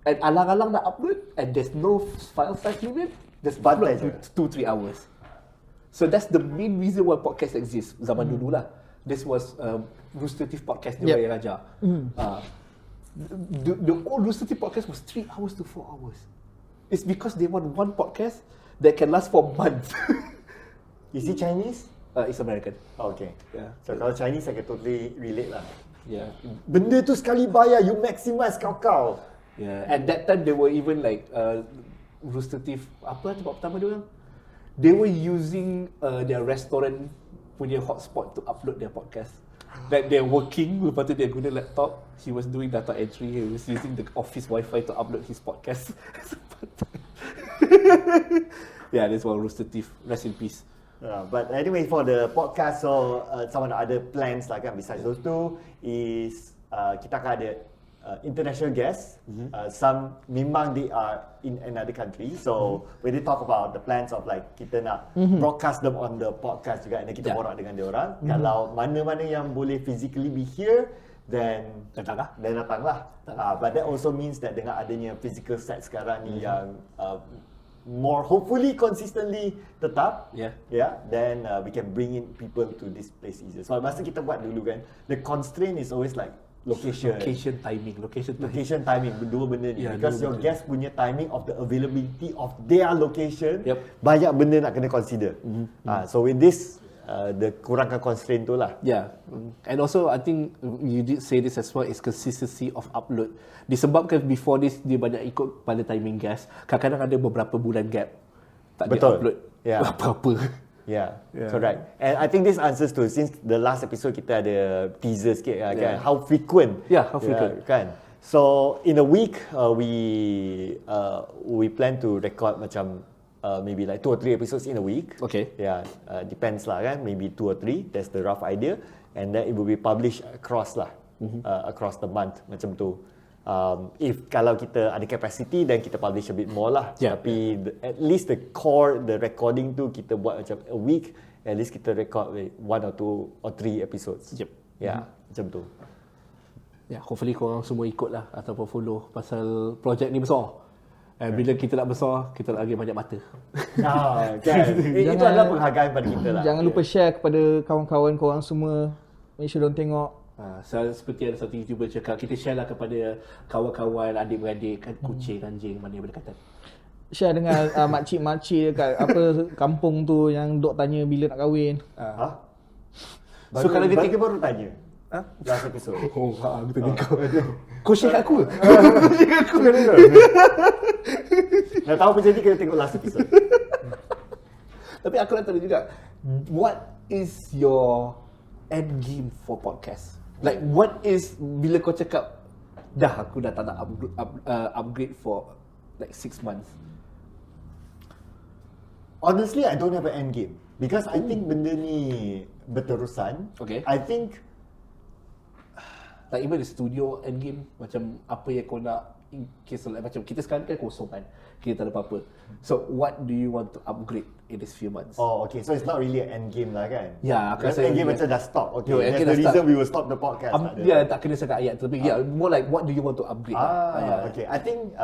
Speaker 3: and alang-alang nak upload, and there's no file size limit, just upload 2-3 hours. So that's the main reason why podcast exists zaman dulu lah. This was Rooster Teeth podcast dia yang ajar. The old Rooster Teeth podcast was 3 hours to 4 hours. It's because they want one podcast that can last for months.
Speaker 1: Is he Chinese?
Speaker 3: It's American.
Speaker 1: Oh, okay.
Speaker 3: Yeah.
Speaker 1: So kalau Chinese, I can totally relate lah.
Speaker 3: Yeah.
Speaker 1: Benda tu sekali bayar, you maximize kau.
Speaker 3: Yeah. At that time, they were even like Rooster Teeth. Apa tempat pertama dia orang? They were using their restaurant punya hotspot to upload their podcast. Like they're working, lepas tu dia guna laptop. He was doing data entry. He was using the office Wi-Fi to upload his podcast. Yeah, that's one Rooster Teeth. Rest in peace.
Speaker 1: But anyway, for the podcast, so some of the other plans lah kan, besides those two, is kita akan ada international guests. Some memang they are in another country. So when they talk about the plans of like kita nak broadcast them on the podcast juga, dan kita borak dengan dia orang. Kalau mana-mana yang boleh physically be here, then datanglah. But that also means that dengan adanya physical set sekarang ni yang more hopefully consistently tetap, then we can bring in people to this place easier. So masa kita buat dulu kan, the constraint is always like location timing, dua benda ni. Because your guest punya timing of the availability of their location, banyak benda nak kena consider. So with this, the kurangkan constraint tu lah.
Speaker 3: And also I think you did say this as well, is consistency of upload. Disebabkan before this dia banyak ikut pada timing guest, kadang-kadang ada beberapa bulan gap tak dia upload apa-apa.
Speaker 1: Correct. And I think this answers to, since the last episode kita ada teaser sikit kan, how frequent. Kan. So in a week we plan to record macam maybe like 2 or 3 episodes in a week.
Speaker 3: Okay.
Speaker 1: Depends lah kan, maybe 2 or 3. That's the rough idea. And then it will be published across lah, across the month macam tu. If kalau kita ada capacity, then kita publish a bit more lah. Tapi at least the core, the recording tu kita buat macam a week. At least kita record like 1 or 2 or 3 episodes. Macam tu.
Speaker 3: Hopefully korang semua ikut lah ataupun follow, pasal projek ni besar. Bila kita nak besar, kita nak lagi banyak mata.
Speaker 1: Kan? Itu adalah penghargaan pada kita lah.
Speaker 2: Jangan lupa share kepada kawan-kawan korang semua. Make sure diorang tengok.
Speaker 3: Seperti ada satu YouTuber cakap, kita share lah kepada kawan-kawan, adik-beradik, kucing, anjing, mana yang berdekatan.
Speaker 2: Share dengan makcik-makcik dekat kampung tu yang dok tanya bila nak kahwin.
Speaker 1: So kalau dia baru tanya. Last episode.
Speaker 3: Aku tanya kau. Kau share kat aku ke?
Speaker 1: Nak tahu apa jadi, kena tengok last episode.
Speaker 3: Tapi aku nak tanya juga, what is your end game for podcast? Like what is, bila kau cakap dah aku dah tak nak upgrade for like 6 months?
Speaker 1: Honestly, I don't have an end game because I think benda ni berterusan. I think
Speaker 3: like even the studio end game, macam apa yang kau nak, in case like, macam kita sekarang kan kosong kan, kita tak ada apa-apa. So what do you want to upgrade in these few months?
Speaker 1: Okay, so it's not really an end game lah kan?
Speaker 3: Aku rasa
Speaker 1: end game macam dah stop. That's the reason we will stop the podcast.
Speaker 3: Tak kena sangat ayat, tapi more like what do you want to upgrade?
Speaker 1: Okay, I think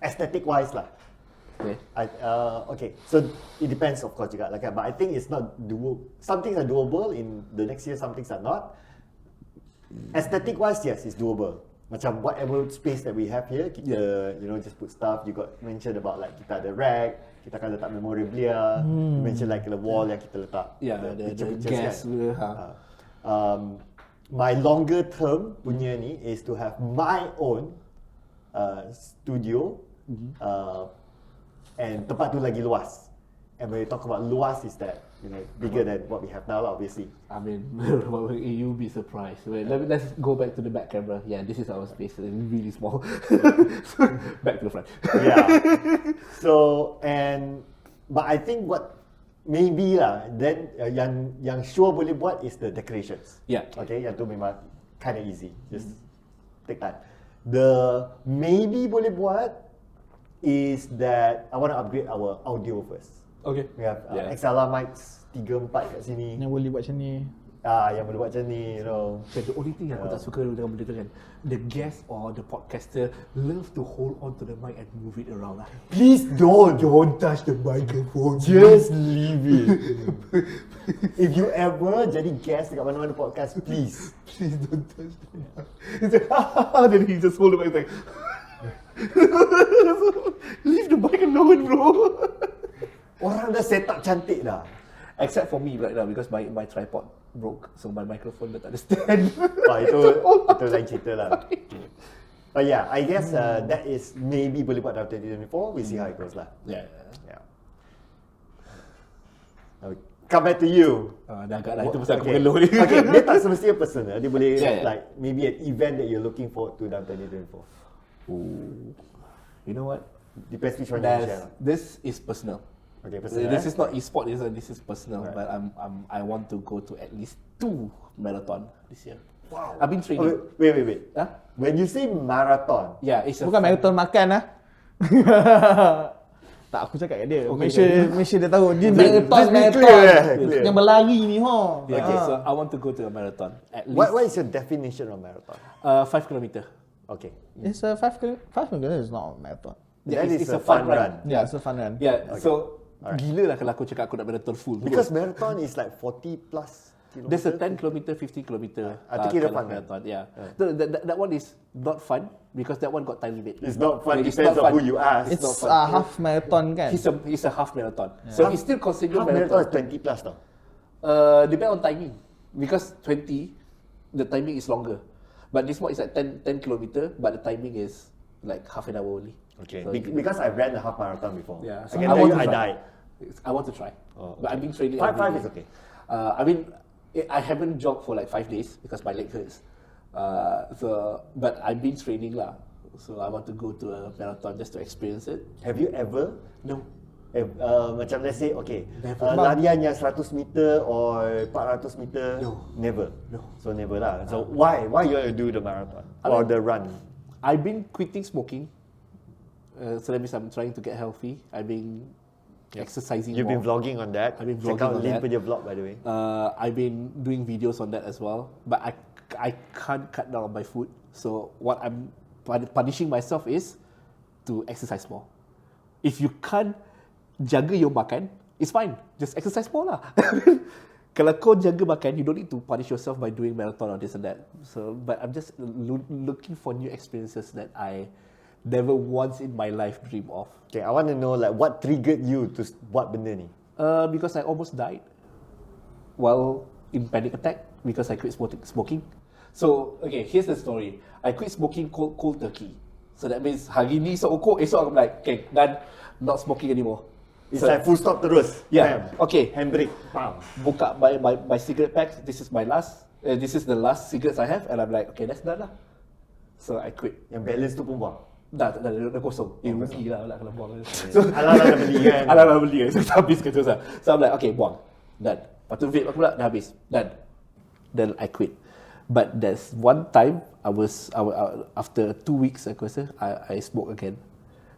Speaker 1: aesthetic wise lah. Okay, so it depends of course juga lah kan, but I think it's not some things are doable in the next year, some things are not. Aesthetic wise, yes, it's doable. Macam whatever space that we have here, kita just put stuff. You got mentioned about like kita ada rack, kita akan letak memorabilia. You mentioned like the wall yang kita letak
Speaker 3: the gas
Speaker 1: kan. My longer term punya ni is to have my own studio, and tempat tu lagi luas. And when you talk about luas, is that bigger than what we have now, obviously.
Speaker 3: I mean, you'll be surprised. Wait, let's go back to the back camera. Yeah, this is our space. It's really small. Back to the front.
Speaker 1: Yeah. So but I think what maybe lah, then yang sure boleh buat is the decorations.
Speaker 3: Yeah.
Speaker 1: Okay, yang tu memang kind of easy. Just take time. The maybe boleh buat is that I want to upgrade our audio first.
Speaker 3: Okay.
Speaker 1: We have XLR mics 3-4 kat sini.
Speaker 2: Yang boleh buat macam ni.
Speaker 1: Yang boleh buat macam ni,
Speaker 3: But the only thing aku tak suka dengan benda tu kan, the guest or the podcaster love to hold on to the mic and move it around.
Speaker 1: Please don't
Speaker 3: Touch the microphone.
Speaker 1: Just leave it. If you ever jadi guest dekat mana-mana podcast, please
Speaker 3: don't touch the mic. Then he just hold the mic like, leave the mic alone, bro.
Speaker 1: orang dah set up cantik dah.
Speaker 3: Except for me right now because my tripod broke, so my microphone dah tak ada stand.
Speaker 1: Itu lain cerita lah. But yeah, I guess that is maybe boleh buat dalam 2024. We see how it goes lah.
Speaker 3: Yeah.
Speaker 1: Come back to you.
Speaker 3: Dah agak lah, itu pasal aku mengeluh ni.
Speaker 1: Okay, dia tak semestinya personal. Dia boleh like maybe an event that you're looking forward to dalam 2024.
Speaker 3: You know what?
Speaker 1: Depends which one you share.
Speaker 3: This is personal.
Speaker 1: Okay, personal.
Speaker 3: This is not e-sport, this is personal. Right. But I want to go to at least 2 marathon this year.
Speaker 1: Wow.
Speaker 3: I've been training.
Speaker 1: Wait.
Speaker 3: Huh?
Speaker 1: When you say marathon,
Speaker 3: it's
Speaker 2: Bukan marathon makan lah. Tak, aku cakap kat dia. Make sure dia tahu. Dia marathon
Speaker 1: clear.
Speaker 2: yang berlari ni
Speaker 3: Okay, so I want to go to a marathon. At least.
Speaker 1: What is your definition of marathon?
Speaker 3: 5 kilometer.
Speaker 1: Okay.
Speaker 2: It's a 5 kilometers is not a marathon.
Speaker 1: That is a fun run.
Speaker 2: Yeah, it's a fun run.
Speaker 3: Yeah, so gila lah kalau aku cakap aku nak marathon full.
Speaker 1: Because marathon is like 40 plus kilometers.
Speaker 3: There's a 10 kilometer, 15 kilometer.
Speaker 1: I think it's
Speaker 3: kind
Speaker 1: fun
Speaker 3: of marathon. Yeah. That one is not fun because that one got time limit.
Speaker 1: It's not fun. Depends on who you ask.
Speaker 2: It's a half marathon kan?
Speaker 3: He's a half marathon. So he's still considered
Speaker 1: half
Speaker 3: marathon.
Speaker 1: marathon is 20 plus tau.
Speaker 3: Depend on timing. Because 20, the timing is longer. But this one is like 10 kilometer, but the timing is like half an hour only.
Speaker 1: Okay.
Speaker 3: So
Speaker 1: Because I ran a half marathon before.
Speaker 3: Yeah.
Speaker 1: So I can tell you I died.
Speaker 3: I want to try. But I've been training.
Speaker 1: 5 is okay.
Speaker 3: I haven't jogged for like 5 days because my leg hurts. But I've been training lah. So I want to go to a marathon just to experience it.
Speaker 1: Have you ever?
Speaker 3: No.
Speaker 1: Macam let's say, okay,
Speaker 3: Never.
Speaker 1: larian yang 100 meter or 400 meter?
Speaker 3: No.
Speaker 1: Never?
Speaker 3: No.
Speaker 1: So never lah. So why you want to do the marathon? Or the run?
Speaker 3: I've been quitting smoking. So that means I'm trying to get healthy. I've been exercising
Speaker 1: You've
Speaker 3: more.
Speaker 1: been vlogging on that.
Speaker 3: I've been
Speaker 1: Check
Speaker 3: vlogging
Speaker 1: out
Speaker 3: on
Speaker 1: Lin
Speaker 3: that.
Speaker 1: punya vlog by the way.
Speaker 3: I've been doing videos on that as well. But I can't cut down on my food. So what I'm punishing myself is to exercise more. If you can't jaga your makan, it's fine. Just exercise more lah. Kalau kau jaga makan, you don't need to punish yourself by doing marathon or this and that. So, but I'm just looking for new experiences that I never once in my life dream of.
Speaker 1: Okay, I want to know like what triggered you to buat benda ni?
Speaker 3: Because I almost died while in panic attack because I quit smoking. So, okay, here's the story. I quit smoking cold turkey. So that means hari ni seokok, esok I'm like, okay, done, not smoking anymore.
Speaker 1: It's like full stop terus.
Speaker 3: Yeah.
Speaker 1: Bam.
Speaker 3: Okay.
Speaker 1: Handbrake. Bam.
Speaker 3: Buka my cigarette packs. This is my last. This is the last cigarettes I have, and I'm like, okay, that's done lah. So I quit.
Speaker 1: Yang balance tu pun buang.
Speaker 3: Dah kosong. Rugi lah kalau buang.
Speaker 1: Alah dah beli kan.
Speaker 3: Alah beli kan. So habis ke terus lah. So I'm like, okay, buang. Done. Lepas tu vape aku pula, dah habis. Done. Then I quit. But there's one time I after 2 weeks aku rasa I smoke again.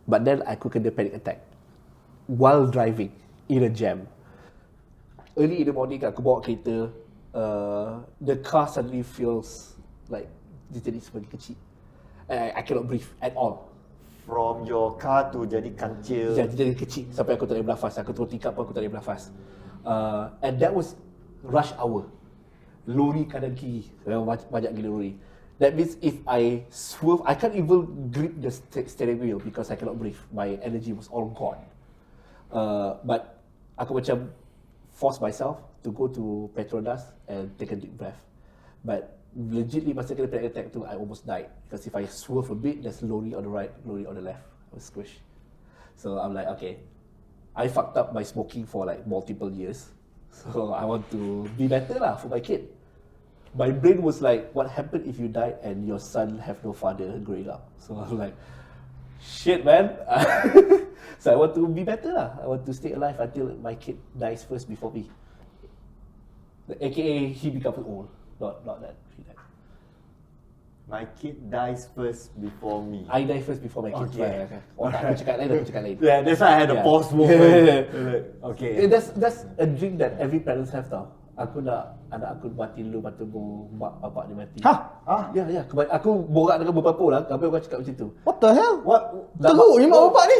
Speaker 3: But then aku kena panic attack while driving in a jam. Early in the morning aku bawa kereta, the car suddenly feels like dia jadi semakin kecil. I cannot breathe at all.
Speaker 1: From your car to jadi kancil.
Speaker 3: Jadi kecil sampai aku tak boleh bernafas. Aku turun tingkap pun aku tak boleh bernafas. And that was rush hour. Lori kanan kiri, banyak gila lori. That means if I swerve, I can't even grip the steering wheel because I cannot breathe. My energy was all gone. But aku macam force myself to go to Petronas and take a deep breath. But legitly masa kena panic attack tu, I almost died because if I swerve a bit, there's lorry on the right, lorry on the left. I was squished. So I'm like, okay, I fucked up by smoking for like multiple years. So I want to be better lah for my kid. My brain was like, what happened if you died and your son have no father growing up? So I was like, shit man. So I want to be better lah. I want to stay alive until my kid dies first before me. AKA he becomes old. Not that he died.
Speaker 1: My kid dies first before me.
Speaker 3: I die first before my kid.
Speaker 1: Okay.
Speaker 3: Oh, aku cakap lain.
Speaker 1: Yeah, that's why I had a pause moment. Okay.
Speaker 3: That's a dream that every parents have tau. Aku nak anak aku mati dulu, lepas tu mak bapak dia mati. Ya. Aku borak dengan beberapa orang, tapi orang cakap macam tu.
Speaker 2: What the hell?
Speaker 3: Teruk
Speaker 2: ni mak bapak ni.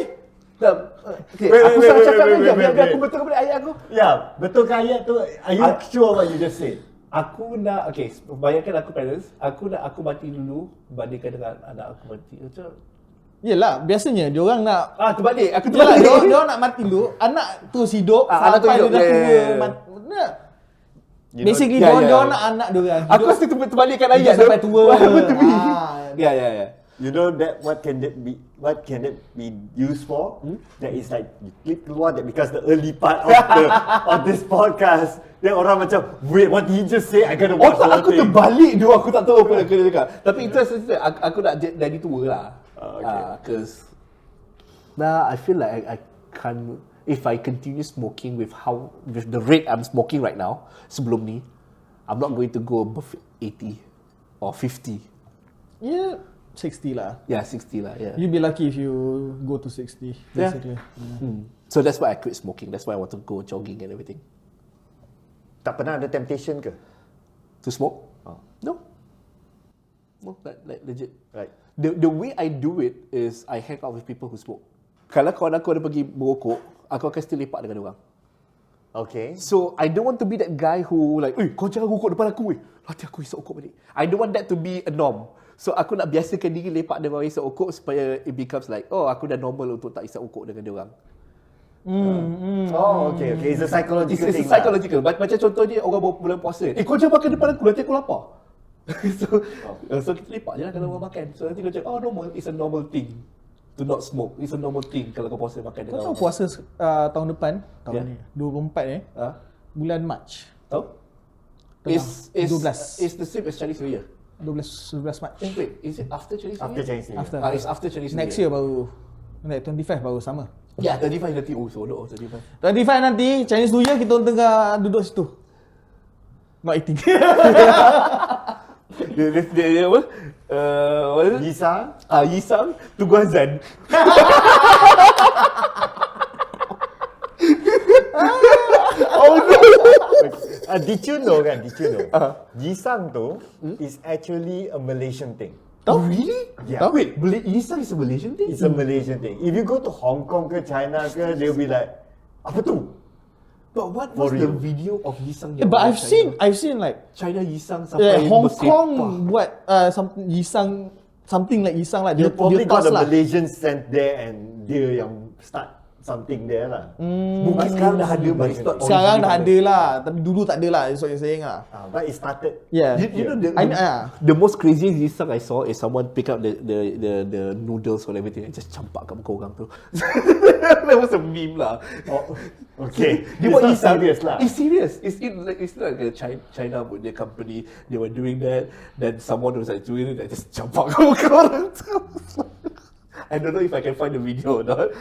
Speaker 3: Okay, aku salah cakap je, biar aku betul kepada ayat aku.
Speaker 1: Ya, betul ke ayat tu? Are you sure what you just said?
Speaker 3: Aku nak, bayangkan aku parents, aku nak aku mati dulu bandingkan dengan anak aku mati. Macam
Speaker 2: Yelah, biasanya diorang nak
Speaker 3: terbalik. Aku
Speaker 2: Yelah,
Speaker 3: terbalik.
Speaker 2: diorang nak mati dulu, anak tu hidup
Speaker 3: anak tu
Speaker 2: sampai
Speaker 3: hidup.
Speaker 2: dia dah tua.
Speaker 3: Yeah.
Speaker 2: Basically, diorang nak anak diorang
Speaker 3: Aku mesti terbalikkan ayat
Speaker 2: sampai tua.
Speaker 3: Ya.
Speaker 1: You know that what can that be used for? That is like you click keluar that because the early part of this podcast. Then orang macam, wait, what did he just say? I gotta watch the whole
Speaker 3: aku
Speaker 1: thing.
Speaker 3: terbalik dulu, aku tak tahu apa yang kena cakap. Tapi itu aku nak jadi tua lah. Cause now I feel like I can't. If I continue smoking with the rate I'm smoking right now, sebelum ni, I'm not going to go above 80 or 50.
Speaker 2: Yeah, 60 lah.
Speaker 3: Yeah, 60 lah. Yeah.
Speaker 2: You'd be lucky if you go to 60. Basically.
Speaker 3: So that's why I quit smoking. That's why I want to go jogging and everything.
Speaker 1: Tak pernah ada temptation ke?
Speaker 3: To smoke? No, like legit.
Speaker 1: Right.
Speaker 3: The way I do it is I hang out with people who smoke. Kalau kawan aku ada pergi merokok, aku akan still lepak dengan orang.
Speaker 1: Okay.
Speaker 3: So I don't want to be that guy who like, kau jangan rokok depan aku nanti aku isap rokok balik. I don't want that to be a norm. So aku nak biasakan diri lepak dengan orang isap rokok supaya it becomes like, aku dah normal untuk tak isap rokok dengan dia orang.
Speaker 1: Oh, okay. It's a psychological thing.
Speaker 3: It's psychological. Macam contohnya orang bulan puasa. Kau jangan makan depan aku, nanti aku lapar. So kita lepak je lah kalau orang makan. So nanti kau cakap, normal. It's a normal thing to not smoke. It's a normal thing kalau kau puasa makan dengan
Speaker 2: Kau
Speaker 3: orang.
Speaker 2: tahu puasa tahun depan, ni 24 bulan Mac.
Speaker 3: Tahu? It's
Speaker 2: 12.
Speaker 3: It's the same as Chinese New Year.
Speaker 2: 11 Mac.
Speaker 3: Wait, is it after Chinese New Year?
Speaker 1: After Chinese New Year.
Speaker 2: After.
Speaker 3: It's after Chinese New Year.
Speaker 2: Next year baru. Like 25 baru sama.
Speaker 3: Ya, 35 nanti. Oh, so 35.
Speaker 2: 25 nanti Chinese New Year kita orang tengah duduk situ. Not eating.
Speaker 3: Dia apa? What is it?
Speaker 1: Yisang?
Speaker 3: Yisang, tunggu azan.
Speaker 1: Oh no! Did you know? Yisang tu is actually a Malaysian thing.
Speaker 3: Oh, really?
Speaker 1: Yeah.
Speaker 3: Wait, Yisang is a Malaysian thing?
Speaker 1: It's a Malaysian thing. If you go to Hong Kong ke China ke, they'll be like, apa tu?
Speaker 3: But what was the video of Yisang?
Speaker 2: But I've seen like
Speaker 3: China Yisang sampai
Speaker 2: Hong
Speaker 3: bersepah.
Speaker 2: Kong buat something Yisang, something like Yisang lah.
Speaker 1: You probably got a
Speaker 2: lah.
Speaker 1: Malaysian sent there and dia yang start something there lah.
Speaker 3: Mungkin sekarang dah ada, but it's not
Speaker 2: Sekarang dah
Speaker 3: original.
Speaker 2: ada lah, tapi dulu tak ada lah. That's what you're saying lah.
Speaker 1: But it started.
Speaker 2: Yeah.
Speaker 3: You know
Speaker 2: the
Speaker 3: the most craziest Yisang I saw is someone pick up the noodles or everything and just campak kat muka orang tu. That was a meme lah.
Speaker 1: Oh, okay.
Speaker 3: Dia buat
Speaker 1: It's not
Speaker 3: Yisang.
Speaker 1: serious lah.
Speaker 3: It's serious. It's like a China put their company. They were doing that. Then someone was like doing it and just campak kat muka orang tu. I don't know if I can find the video or not.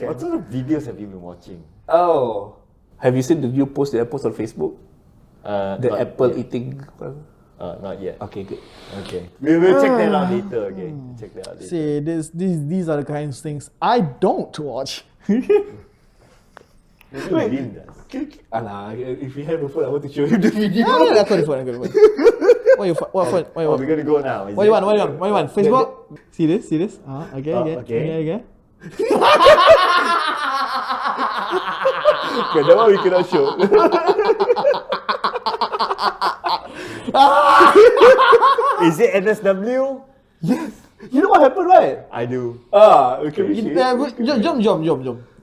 Speaker 1: What sort of videos have you been watching?
Speaker 3: Oh, have you seen the new post that I post on Facebook? The
Speaker 1: Not
Speaker 3: apple
Speaker 1: yet.
Speaker 3: eating.
Speaker 1: Not yet.
Speaker 3: Okay, good.
Speaker 1: Okay. We will check that out later. Okay. Check that out later.
Speaker 2: See, these are the kinds of things I don't watch.
Speaker 1: Maybe Lin does.
Speaker 3: Alah, if you have a phone, I want to show you the video.
Speaker 2: I got the phone. What phone?
Speaker 1: Oh, we're gonna go now.
Speaker 2: What you want? Facebook? See this? Okay.
Speaker 1: okay.
Speaker 3: Okay, that one we cannot show.
Speaker 1: Is it NSW?
Speaker 3: Yes. You know what happened, right?
Speaker 1: I do.
Speaker 3: Okay.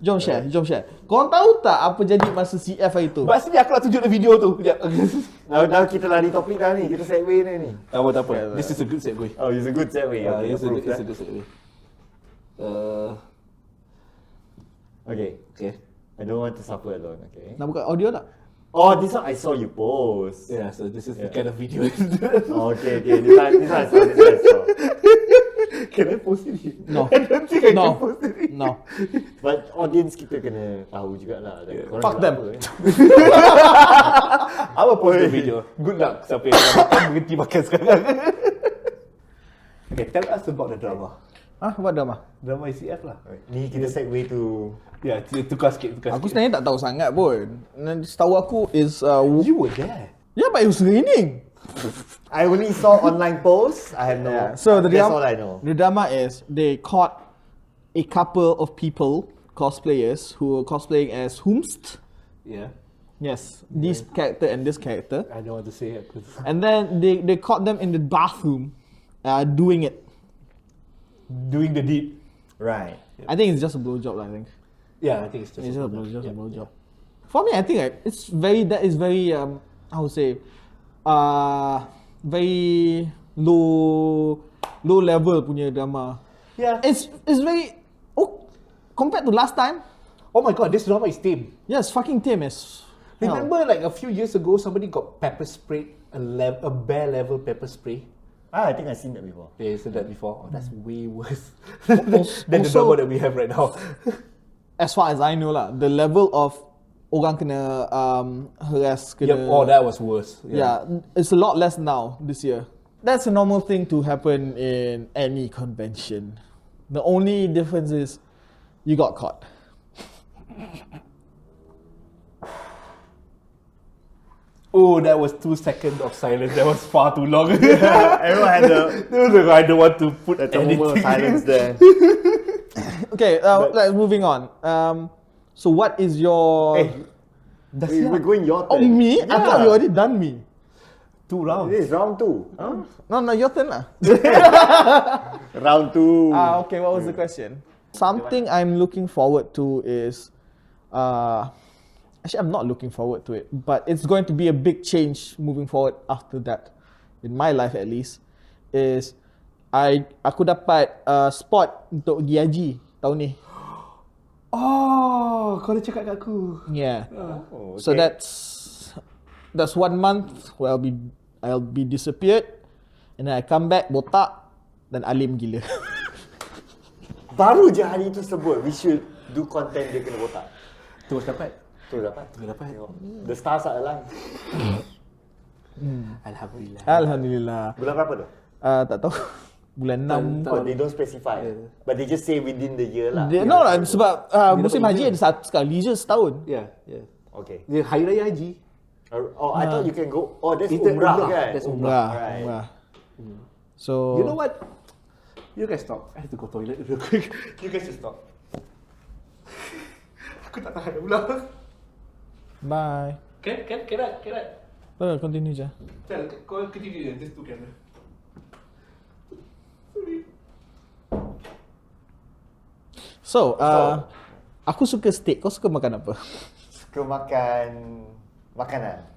Speaker 2: Jom share. Korang tahu tak apa jadi masa CF hari tu?
Speaker 3: But sini aku nak tunjuk the video tu. Kejap.
Speaker 1: Now kita lari topik dah ni. Kita segue ni.
Speaker 3: Tak apa. This is a good segue.
Speaker 1: Oh, it's a good segue. Okay,
Speaker 3: It's a
Speaker 1: approved,
Speaker 3: good segue.
Speaker 1: Okay.
Speaker 3: Okay.
Speaker 1: I don't want to suffer alone, okay?
Speaker 2: Nak buka audio tak?
Speaker 1: Oh, this one I saw you post.
Speaker 3: Yeah, so this is the
Speaker 1: Yeah.
Speaker 3: kind of video.
Speaker 1: Oh, okay. This one I saw.
Speaker 3: Can I post it?
Speaker 2: No.
Speaker 3: I don't think I
Speaker 2: No.
Speaker 3: can post it.
Speaker 2: No.
Speaker 1: But audience kita kena tahu jugalah. Like, korang
Speaker 2: Fuck
Speaker 1: buat
Speaker 2: them.
Speaker 1: apa, eh?
Speaker 3: I will post the video. Good luck siapa yang makan berhenti makan sekarang. Okay, tell us about the drama.
Speaker 2: What drama?
Speaker 3: Drama ICF lah.
Speaker 1: Ni kita segue to
Speaker 3: Ya, tukar sikit.
Speaker 2: Aku sebenarnya tak tahu sangat pun. Setahu aku is
Speaker 3: You were there.
Speaker 2: yeah, but it was raining.
Speaker 1: I only saw online posts. I have no.
Speaker 2: Yeah. So the
Speaker 1: that's
Speaker 2: drama,
Speaker 1: all I know.
Speaker 2: the drama is they caught a couple of people, cosplayers, who were cosplaying as Humst.
Speaker 3: Yeah.
Speaker 2: Yes, this character and this character.
Speaker 3: I don't want to say it.
Speaker 2: And then they caught them in the bathroom doing it.
Speaker 3: Doing the deed.
Speaker 1: Right.
Speaker 2: I think it's just a blowjob, I think.
Speaker 3: Yeah, I think it's just
Speaker 2: It's just a
Speaker 3: yeah.
Speaker 2: blowjob. For me, I think it's very, that is very, I would say, very low level punya drama.
Speaker 3: Yeah.
Speaker 2: It's very, compared to last time,
Speaker 3: Oh my god, this drama is tame.
Speaker 2: yes, fucking tame as hell.
Speaker 3: Remember like a few years ago somebody got pepper sprayed, a bear level pepper spray?
Speaker 1: I think I've seen that before.
Speaker 3: Yeah, you said that before. Oh, that's way worse
Speaker 2: Also-
Speaker 3: than the drama that we have right now.
Speaker 2: As far as I know lah, the level of orang kena harass, kena,
Speaker 3: Yep. Oh, that was worse.
Speaker 2: yeah, it's a lot less now this year. That's a normal thing to happen in any convention. The only difference is you got caught.
Speaker 3: Oh, that was 2 seconds of silence. That was far too long.
Speaker 1: Everyone had
Speaker 3: I don't want to put
Speaker 1: a moment of
Speaker 3: anything.
Speaker 1: silence there.
Speaker 2: Okay, let's moving on. So what is your?
Speaker 1: Hey, we're going your
Speaker 2: Oh,
Speaker 1: turn.
Speaker 2: me? I thought you already done me.
Speaker 3: 2 rounds.
Speaker 1: This is round 2. Huh?
Speaker 2: No, your turn lah.
Speaker 1: Round 2.
Speaker 2: Okay, what was the question? Something I'm looking forward to is, actually I'm not looking forward to it, but it's going to be a big change moving forward after that, in my life at least, is aku dapat spot untuk pergi haji tahun ni.
Speaker 3: Oh, kau dah cakap kat aku.
Speaker 2: Yeah.
Speaker 1: Oh,
Speaker 2: So
Speaker 1: okay.
Speaker 2: that's 1 month where I'll be disappeared, and then I come back botak dan alim gila.
Speaker 1: Baru je hari tu sebut we should do content dia kena botak.
Speaker 3: Terus dapat.
Speaker 1: Tu dapat.
Speaker 3: Tengok.
Speaker 1: The stars are aligned.
Speaker 3: Alhamdulillah.
Speaker 2: Alhamdulillah.
Speaker 1: Bulan berapa tu?
Speaker 2: Tak tahu. Bulan 6.
Speaker 1: Oh, they don't specify. But they just say within the year lah.
Speaker 2: No lah, sebab musim haji ada satu sekali je setahun.
Speaker 3: Yeah, yeah.
Speaker 1: Okay.
Speaker 3: Dia Hari Raya Haji.
Speaker 1: Oh, I thought you can go. Oh, that's
Speaker 3: Itu
Speaker 1: umrah
Speaker 3: umrah.
Speaker 1: kan?
Speaker 3: That's
Speaker 2: Umrah.
Speaker 1: Right.
Speaker 2: Umrah. So
Speaker 3: You know what? You guys stop. I have to go toilet real quick. You guys just stop. Aku tak tahan pula.
Speaker 2: Bye.
Speaker 3: Can I?
Speaker 2: Continue je.
Speaker 3: Kau continue je. Just 2 camera.
Speaker 2: So, aku suka steak. Kau suka makan apa?
Speaker 1: Suka makan makanan.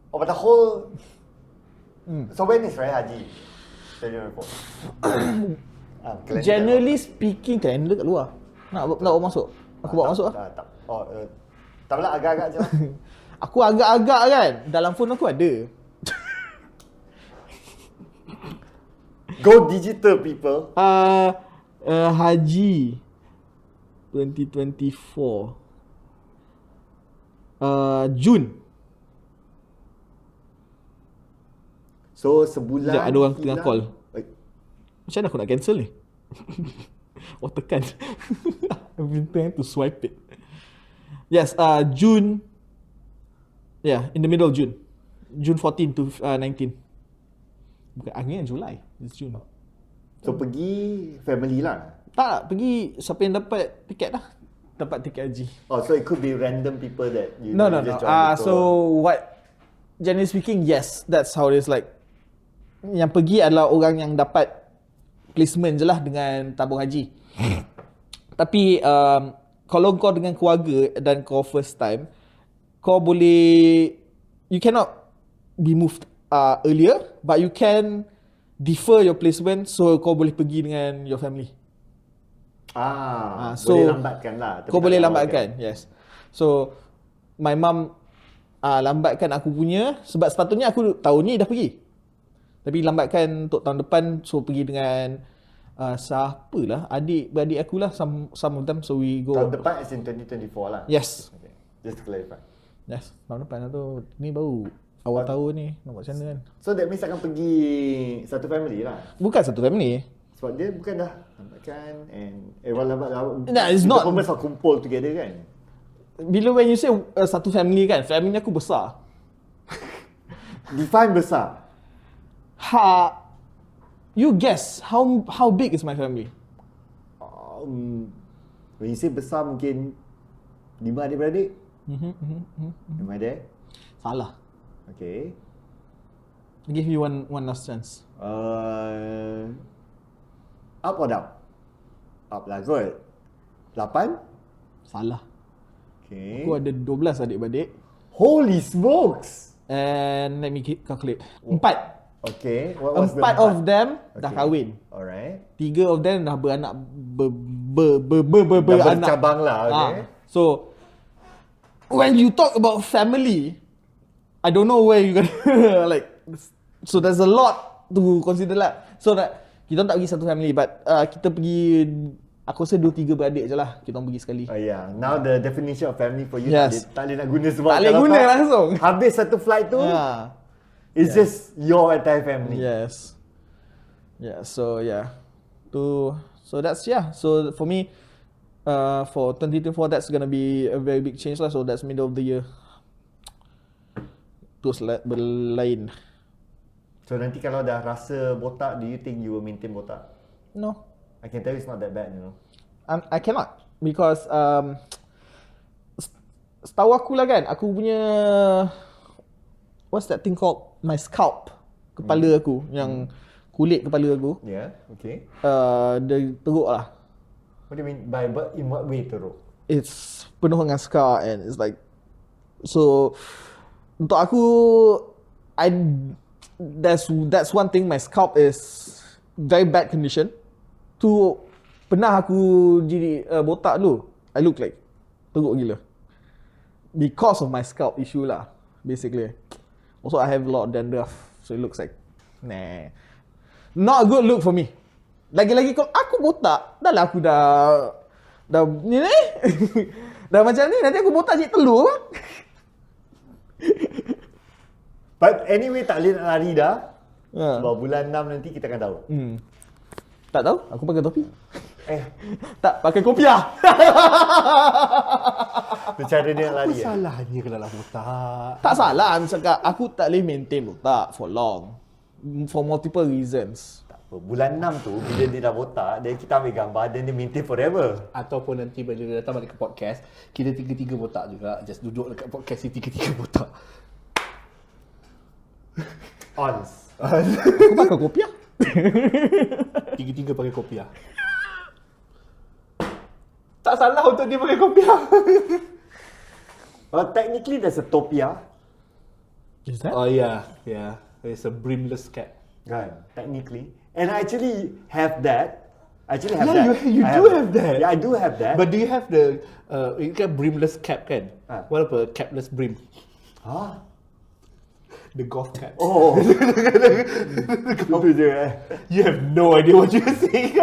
Speaker 1: Oh, but the whole. So when is Raya Haji? January 4.
Speaker 2: Generally speaking, calendar kat luar. Nak bawa masuk? Aku bawa masuk lah.
Speaker 1: Tak. Oh, tak apalah, agak-agak je lah.
Speaker 2: Aku agak-agak kan. Dalam phone aku ada.
Speaker 1: Go digital, people.
Speaker 2: Haji 2024 Jun.
Speaker 1: So sebulan.
Speaker 2: Sekejap, ada orang tengah
Speaker 1: hilang.
Speaker 2: call. Macam mana aku nak cancel ni? Oh, tekan. I've been trying to swipe it. Yes, June. Yeah, in the middle of June. June 14 to 19. Bukan angin, Julai. It's June.
Speaker 1: So pergi family lah.
Speaker 2: Tak, pergi siapa yang dapat tiket lah. Dapat tiket haji.
Speaker 1: Oh, so it could be random people that you
Speaker 2: No.
Speaker 1: just join the
Speaker 2: So what? Generally speaking, yes, that's how it is. Like, yang pergi adalah orang yang dapat placement je lah dengan tabung haji. Tapi kalau kau dengan keluarga dan kau first time, kau boleh, you cannot be moved earlier, but you can defer your placement so kau boleh pergi dengan your family. So,
Speaker 1: boleh lambatkan lah. Tapi
Speaker 2: Kau
Speaker 1: tak
Speaker 2: boleh
Speaker 1: awal
Speaker 2: lambatkan, yes. So, my mum lambatkan aku punya sebab sepatutnya aku tahun ni dah pergi. Tapi lambatkan untuk tahun depan, so pergi dengan siapalah, beradik aku lah, some of them, so we go.
Speaker 1: Tahun depan as in 2024 lah.
Speaker 2: Yes.
Speaker 1: Okay. Just to clarify.
Speaker 2: Yes, tahun depan lah tu. Ni baru awal tahun ni, nak buat macam mana kan.
Speaker 1: So that means akan pergi satu family lah.
Speaker 2: Bukan satu family.
Speaker 1: Sebab dia bukan dah lambatkan and lambat.
Speaker 2: Nah, it's not.
Speaker 1: Kita pun kumpul together kan.
Speaker 2: Bila when you say satu family kan, family aku besar.
Speaker 1: Define besar.
Speaker 2: You guess how big is my family?
Speaker 1: When you say besar mungkin 5 adik-beradik? Am I there?
Speaker 2: Salah.
Speaker 1: Okay.
Speaker 2: I'll give you one last chance.
Speaker 1: Up or down? Up lah kot. 8?
Speaker 2: Salah.
Speaker 1: Okay.
Speaker 2: Aku ada 12 adik-beradik.
Speaker 1: Holy smokes!
Speaker 2: And let me calculate. 4.
Speaker 1: Okay. What was the
Speaker 2: 4 of them dah kahwin.
Speaker 1: Alright.
Speaker 2: 3 of them dah beranak
Speaker 1: Dah bercabang lah, okay.
Speaker 2: So when you talk about family, I don't know where you gonna like. So there's a lot to consider lah. So that kita tak pergi satu family, but kita pergi. Aku rasa 2-3 beradik je lah. Kita pergi sekali.
Speaker 1: Yeah. Now the definition of family for you
Speaker 2: Yes.
Speaker 1: tak boleh nak guna sebab
Speaker 2: Tak boleh
Speaker 1: kalau
Speaker 2: guna langsung.
Speaker 1: habis satu flight tu, it's just your entire family.
Speaker 2: Yes. Yeah. So yeah. So that's So for me, for 2024, that's gonna be a very big change lah. So that's middle of the year. Terus berlain.
Speaker 1: So nanti kalau dah rasa botak, do you think you will maintain botak?
Speaker 2: No.
Speaker 1: I can tell you it's not that bad, you know.
Speaker 2: I cannot because setahu aku lah kan, aku punya what's that thing called, my scalp, kepala aku, yang kulit kepala aku,
Speaker 1: Yeah, okay.
Speaker 2: dia teruk lah.
Speaker 1: What do you mean by, but in what way teruk?
Speaker 2: It's penuh dengan scar and it's like, so untuk aku, that's one thing, my scalp is very bad condition. Tu pernah aku jadi botak dulu. I look like teruk gila. Because of my scalp issue lah, basically. Also I have a lot of dandruff, so it looks like not a good look for me. Lagi-lagi kalau aku botak, dah lah aku dah ni dah macam ni, nanti aku botak jadi telur.
Speaker 1: But anyway, tak boleh nak lari dah. Sebab bulan 6 nanti kita akan tahu.
Speaker 2: Tak tahu, aku pakai topi. Tak, pakai kopiah.
Speaker 1: Itu cara dia nak lari.
Speaker 3: Apa salahnya kalau lah botak?
Speaker 2: Tak salah, misalkan aku tak boleh maintain botak for long. For multiple reasons.
Speaker 1: Tak apa. Bulan 6 tu, bila dia dah botak, dan kita ambil gambar, dan dia maintain forever.
Speaker 3: Ataupun nanti bila dia datang balik ke podcast, kita tiga-tiga botak juga. Just duduk dekat podcast ni tiga-tiga botak.
Speaker 1: Ons.
Speaker 2: Aku pakai kopiah.
Speaker 3: Tiga-tiga pakai kopiah. Tak salah untuk dia pakai kopiah.
Speaker 1: Well, technically there's a topia.
Speaker 2: Is that?
Speaker 3: Oh yeah. It's a brimless cap.
Speaker 1: Kan, technically. And I actually have that.
Speaker 3: You do have that.
Speaker 1: Yeah, I do have that.
Speaker 3: But do you have the you kan brimless cap kan? What about capless brim?
Speaker 1: Huh?
Speaker 3: The golf cap.
Speaker 1: Oh. Itu je
Speaker 3: You have no idea what you're saying.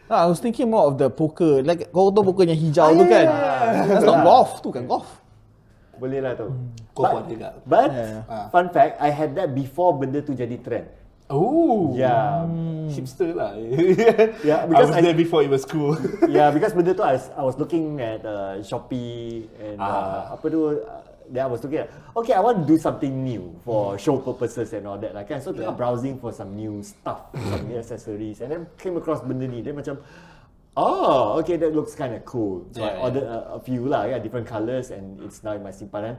Speaker 2: I was thinking more of the poker. Like kau tahu poker yang hijau tu kan? That's not golf, tu kan golf.
Speaker 1: Boleh lah tu.
Speaker 3: Golf ada juga.
Speaker 1: But fun fact, I had that before benda tu jadi trend.
Speaker 3: Oh.
Speaker 1: Yeah.
Speaker 3: Hipster lah.
Speaker 1: Yeah,
Speaker 3: I
Speaker 1: because
Speaker 3: was there before it was cool.
Speaker 1: Yeah, because benda tu I was looking at Shopee and apa tu, then I was looking at, okay, I want to do something new for show purposes and all that lah kan. So tengah browsing for some new stuff, some new accessories, and then came across benda ni. Then macam, oh, okay, that looks kind of cool. So I ordered a few lah, different colours, and it's now in my simpanan.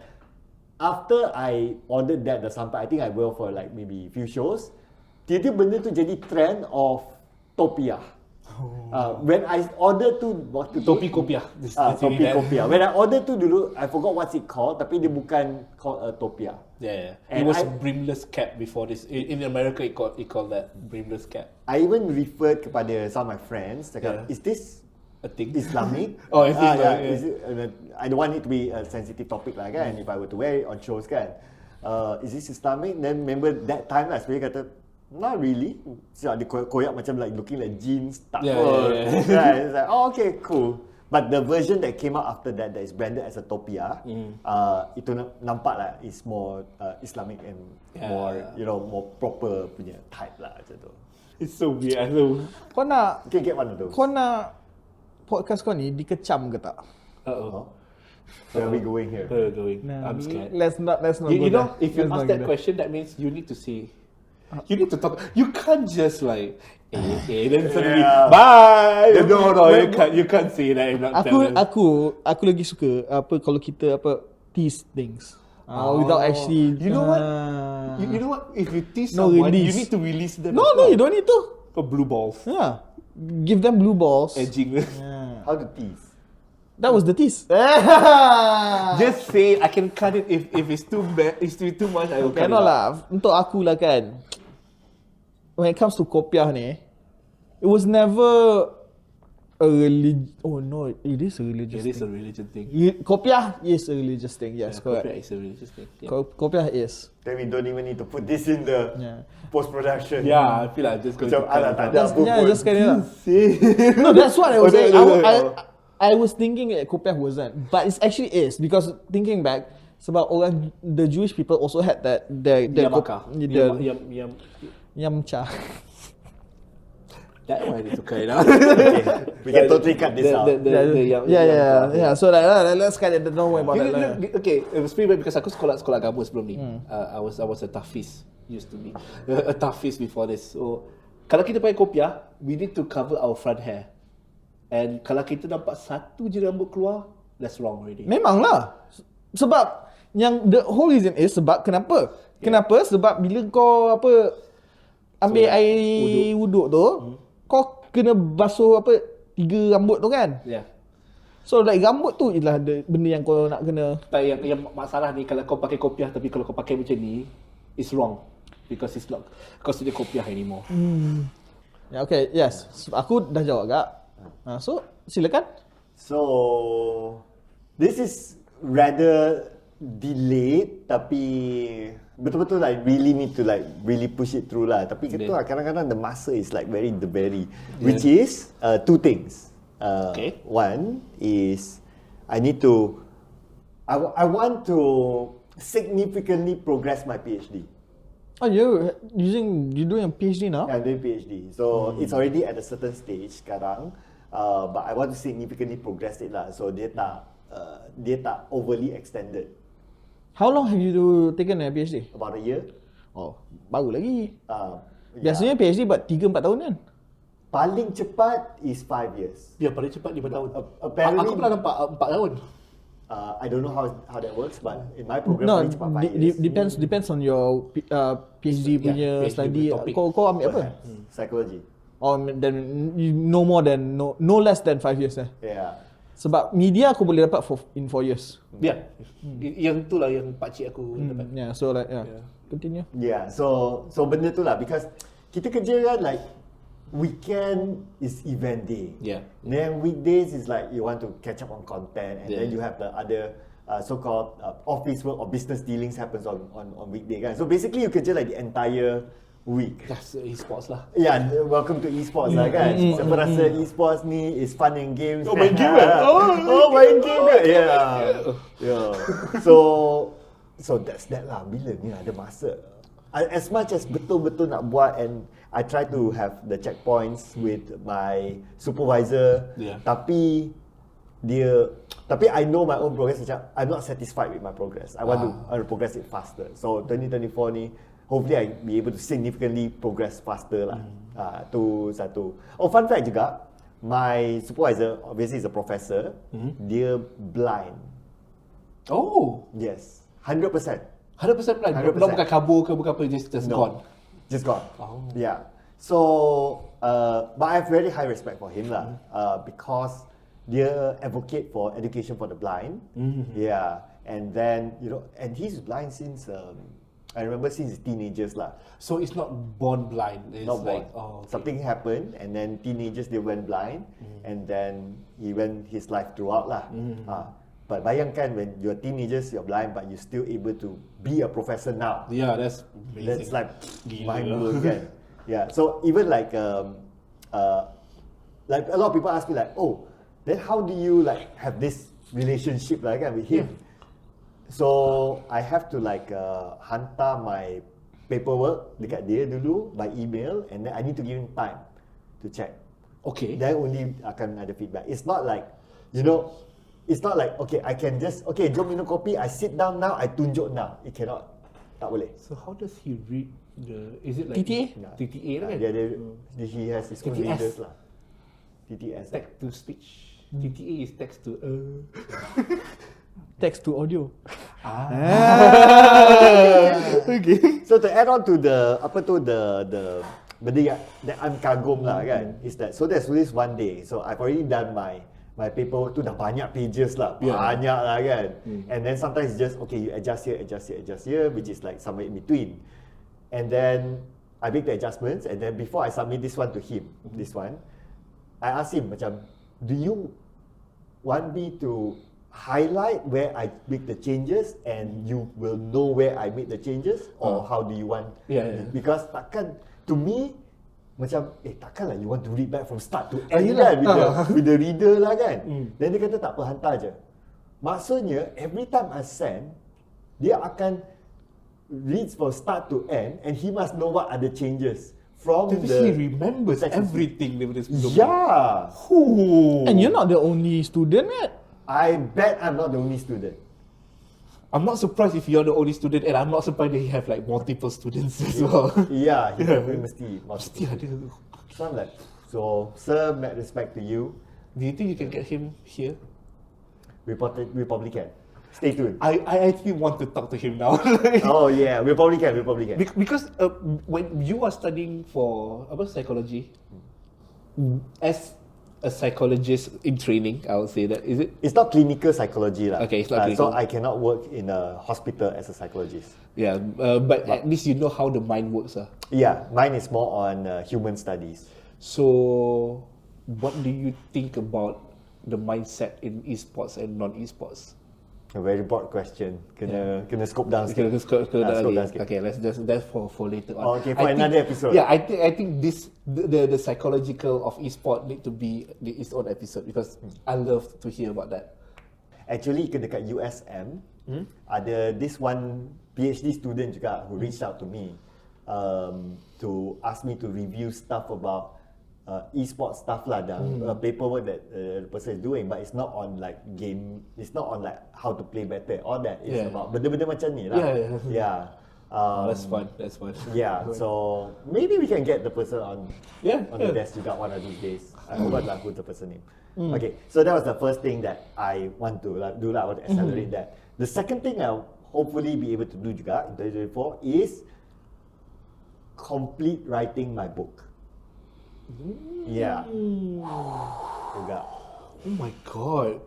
Speaker 1: After I ordered that dah sampai, I think I will for like maybe few shows. Tiba-tiba benda tu jadi trend of topia. When I ordered tu waktu tu,
Speaker 3: Topi kopiah.
Speaker 1: topi kopiah. When I ordered tu dulu, I forgot what's it called, tapi dia bukan called a topia.
Speaker 3: Yeah. It
Speaker 1: And
Speaker 3: was
Speaker 1: I-
Speaker 3: brimless cap before this. In America, it called that brimless cap.
Speaker 1: I even referred kepada some of my friends, cakap,
Speaker 3: Yeah.
Speaker 1: is this
Speaker 3: A thing.
Speaker 1: Islamic?
Speaker 3: Oh, it's Islamic,
Speaker 1: yeah.
Speaker 3: yeah.
Speaker 1: Is it, I don't want it to be a sensitive topic lah kan, if I were to wear it on shows kan. Is this Islamic? Then remember that time lah, sebenarnya kata, not really. So dia koyak macam like looking like jeans, tak
Speaker 3: Yeah,
Speaker 1: pun.
Speaker 3: yeah,
Speaker 1: Right? It's like, oh okay, cool. But the version that came out after that is branded as a topia, itu nampak lah is more Islamic and more, you know, more proper punya type lah macam tu.
Speaker 3: It's so weird. So,
Speaker 2: Kau nak
Speaker 1: You can get one of those.
Speaker 2: kau nak podcast kau ni dikecam ke tak?
Speaker 3: uh-oh.
Speaker 1: Where are we going here?
Speaker 3: Where are we going?
Speaker 2: Nah,
Speaker 3: I'm scared.
Speaker 2: Let's not
Speaker 3: You
Speaker 2: go
Speaker 3: know,
Speaker 2: there.
Speaker 3: if you
Speaker 2: Let's
Speaker 3: ask
Speaker 2: not
Speaker 3: that
Speaker 2: go there.
Speaker 3: question, that means you need to say, you need to talk. You can't just like, then suddenly,
Speaker 1: Yeah.
Speaker 3: bye. No, you can't say that. I'm not telling.
Speaker 2: Aku lagi suka apa kalau kita tease things. Without actually
Speaker 3: You know what? You know what? If you tease
Speaker 2: No,
Speaker 3: someone, you
Speaker 2: release.
Speaker 3: need to release them.
Speaker 2: No,
Speaker 3: as
Speaker 2: no,
Speaker 3: well.
Speaker 2: you don't need to.
Speaker 3: Oh, blue balls.
Speaker 2: Yeah. Give them blue balls.
Speaker 3: Edging.
Speaker 2: Yeah.
Speaker 1: How to tease?
Speaker 2: That was the tease.
Speaker 3: Just say I can cut it if it's too bad. It's too much. I will cut it.
Speaker 2: Cannot
Speaker 3: out.
Speaker 2: lah. Untuk aku lah kan. When it comes to kopiah ni, it was never a Oh no, it is a religious
Speaker 3: It is a
Speaker 2: thing.
Speaker 3: religion thing.
Speaker 2: Kopiah is a religious thing. Yes, correct.
Speaker 3: Copyright is a religious thing. Yeah.
Speaker 2: Kopiah is.
Speaker 1: Then we don't even need to put this in the
Speaker 2: Yeah.
Speaker 1: post-production.
Speaker 3: Yeah, I feel like I'm just going
Speaker 1: Macam
Speaker 3: to
Speaker 1: alah tak ada apa
Speaker 2: Yeah,
Speaker 1: pun.
Speaker 2: just carry on. No, that's what I was saying. I was thinking that kopiah wasn't, but it actually is because thinking back, sebab orang the Jewish people also had that the
Speaker 3: Yamaka.
Speaker 2: yamcha.
Speaker 3: That one I need to cut it out.
Speaker 1: Okay, we can totally cut this out.
Speaker 2: Yeah. So like, let's cut it. Don't worry about that.
Speaker 3: Okay, it was pretty bad because aku sekolah agama sebelum ni. I was a tahfiz used to be a tahfiz before this. So kalau kita pakai kopiah, we need to cover our front hair. And kalau kita nampak satu je rambut keluar, that's wrong already.
Speaker 2: Memanglah. Sebab yang the whole reason is sebab kenapa? Kenapa? Sebab bila kau ambil air wuduk tu, kau kena basuh 3 rambut tu kan?
Speaker 3: Yeah.
Speaker 2: So like rambut tu ialah benda yang kau nak kena.
Speaker 3: Tak, yang masalah ni kalau kau pakai kopiah tapi kalau kau pakai macam ni, it's wrong because it's not considered kopiah anymore.
Speaker 2: Yeah, okay, yes. Aku dah jawab agak. So silakan.
Speaker 1: So this is rather delayed tapi betul-betul like really need to like really push it through lah. Tapi kita kadang-kadang the masa is like very which is two things.
Speaker 3: Okay.
Speaker 1: One is I want to significantly progress my PhD.
Speaker 2: Oh, you're doing a PhD now?
Speaker 1: I'm doing PhD. So it's already at a certain stage sekarang. But I want to significantly progress it lah. So dia tak overly extended.
Speaker 2: How long have you taken a PhD?
Speaker 1: About a year.
Speaker 2: Oh, baru lagi.
Speaker 1: Yeah.
Speaker 2: Biasanya PhD buat 3-4 tahun kan?
Speaker 1: Paling cepat is 5 years.
Speaker 3: Ya, paling cepat 5 tahun.
Speaker 1: Apparently,
Speaker 3: Aku pernah nampak 4 tahun.
Speaker 1: I don't know how that works, but in my program
Speaker 2: No,
Speaker 1: paling cepat 5 years.
Speaker 2: depends on your PhD punya
Speaker 3: PhD
Speaker 2: study.
Speaker 3: topic.
Speaker 2: Kau ambil apa?
Speaker 1: Psychology.
Speaker 2: Oh, then you no less than 5 years
Speaker 1: Yeah.
Speaker 2: Sebab media aku boleh dapat in 4 years.
Speaker 3: Ya. Yang tu lah yang pakcik aku dapat.
Speaker 2: Yeah, so like continue.
Speaker 1: Yeah, so benda tu lah because kita kerja kan like weekend is event day.
Speaker 3: Yeah.
Speaker 1: Then weekdays is like you want to catch up on content and then
Speaker 3: Yeah.
Speaker 1: you have the other so-called office work or business dealings happens on weekday kan. So basically you kerja like the entire week.
Speaker 3: That's e-sports lah.
Speaker 1: Yeah, welcome to esports lah kan. Siapa rasa esports ni is fun and games.
Speaker 3: Oh, main game
Speaker 1: main game kan. Yeah. So that's that lah. Bila ni ada masa. As much as betul-betul nak buat and I try to have the checkpoints with my supervisor.
Speaker 3: Yeah.
Speaker 1: Tapi I know my own progress macam I'm not satisfied with my progress. I want to progress it faster. So 2024 ni hopefully I be able to significantly progress faster lah. Tu satu. Oh, fun fact juga, my supervisor obviously is a professor. Dia blind.
Speaker 3: Oh,
Speaker 1: Yes, 100%.
Speaker 3: 100% blind.
Speaker 1: 100%.
Speaker 3: Bukan kabur ke bukan apa, just gone.
Speaker 1: Just gone.
Speaker 3: Oh.
Speaker 1: Yeah. So, but I have very high respect for him lah. Because dia advocate for education for the blind. Yeah. and then and he's blind since I remember since teenagers lah.
Speaker 3: So it's not born blind. It's
Speaker 1: Not
Speaker 3: like
Speaker 1: born. Something happened, and then teenagers they went blind, and then he went his life throughout lah. But bayangkan when you're teenagers, you're blind, but you're still able to be a professor now.
Speaker 3: Yeah, that's amazing.
Speaker 1: That's like mind blowing, kan? Yeah. So even like a lot of people ask me like, oh, then how do you like have this relationship like with him? So I have to like hantar my paperwork dekat dia dulu by email, and then I need to give him time to check.
Speaker 3: Okay.
Speaker 1: Then only akan ada feedback. It's not like it's not like okay, I can just jom minum kopi, I sit down now, I tunjuk now. It cannot. Tak boleh.
Speaker 3: So how does he read the? Is it like
Speaker 2: TTA?
Speaker 3: TTA kan?
Speaker 1: He has his own
Speaker 3: TTS.
Speaker 1: readers lah. TTS.
Speaker 3: Text to speech. TTA is text to.
Speaker 2: Text to audio.
Speaker 3: Okay.
Speaker 1: So to add on to the benda that I'm kagum lah kan, is that so there's this one day, so I've already done my paperwork tu dah banyak pages lah, banyak lah kan, and then sometimes it's just okay, you adjust here, which is like somewhere in between, and then I make the adjustments, and then before I submit this one to him, I ask him macam, do you want me to highlight where I make the changes and you will know where I make the changes, or how do you want? Because takkan, to me macam takkan lah you want to read back from start to end kan with the reader lah kan. Then dia kata tak apa, hantar je. Maksudnya every time I send, dia akan read from start to end, and he must know what are the changes from
Speaker 3: He remembers everything daripada sebelum.
Speaker 1: Yeah.
Speaker 2: And you're not the only student, right?
Speaker 1: I bet I'm not the only student.
Speaker 3: I'm not surprised if you're the only student, and I'm not surprised that he have like multiple students as well.
Speaker 1: Yeah, he probably mesti
Speaker 3: ada.
Speaker 1: So I'm like, so sir, mad respect to you.
Speaker 3: Do you think you can get him here?
Speaker 1: We probably can. Stay tuned.
Speaker 3: I actually want to talk to him now.
Speaker 1: Oh yeah, we probably can.
Speaker 3: Because when you are studying for psychology, as a psychologist in training, I would say that, is it?
Speaker 1: It's not clinical psychology lah.
Speaker 3: Okay, it's not clinical.
Speaker 1: So I cannot work in a hospital as a psychologist.
Speaker 3: Yeah, but at least you know how the mind works.
Speaker 1: Yeah, mine is more on human studies.
Speaker 3: So, what do you think about the mindset in esports and non-esports?
Speaker 1: A very broad question. Kena scope down sikit.
Speaker 3: Okay, that's for later on.
Speaker 1: Okay, for another episode.
Speaker 3: Yeah, I think this the psychological of esport need to be its own episode, because I love to hear about that.
Speaker 1: Actually, dekat USM, ada this one PhD student juga who reached out to me to ask me to review stuff about esports stuff lah, paperwork that the person is doing, but it's not on like game, it's not on like how to play better, all that is about benda-benda macam ni lah.
Speaker 3: That's fun.
Speaker 1: Yeah, so maybe we can get the person on the desk juga one of these days. I forgot lah who the person name. Okay, so that was the first thing that I want to do lah. I want to accelerate that. The second thing I'll hopefully be able to do juga in 2024 is complete writing my book. Yeah. Juga.
Speaker 3: Oh my god,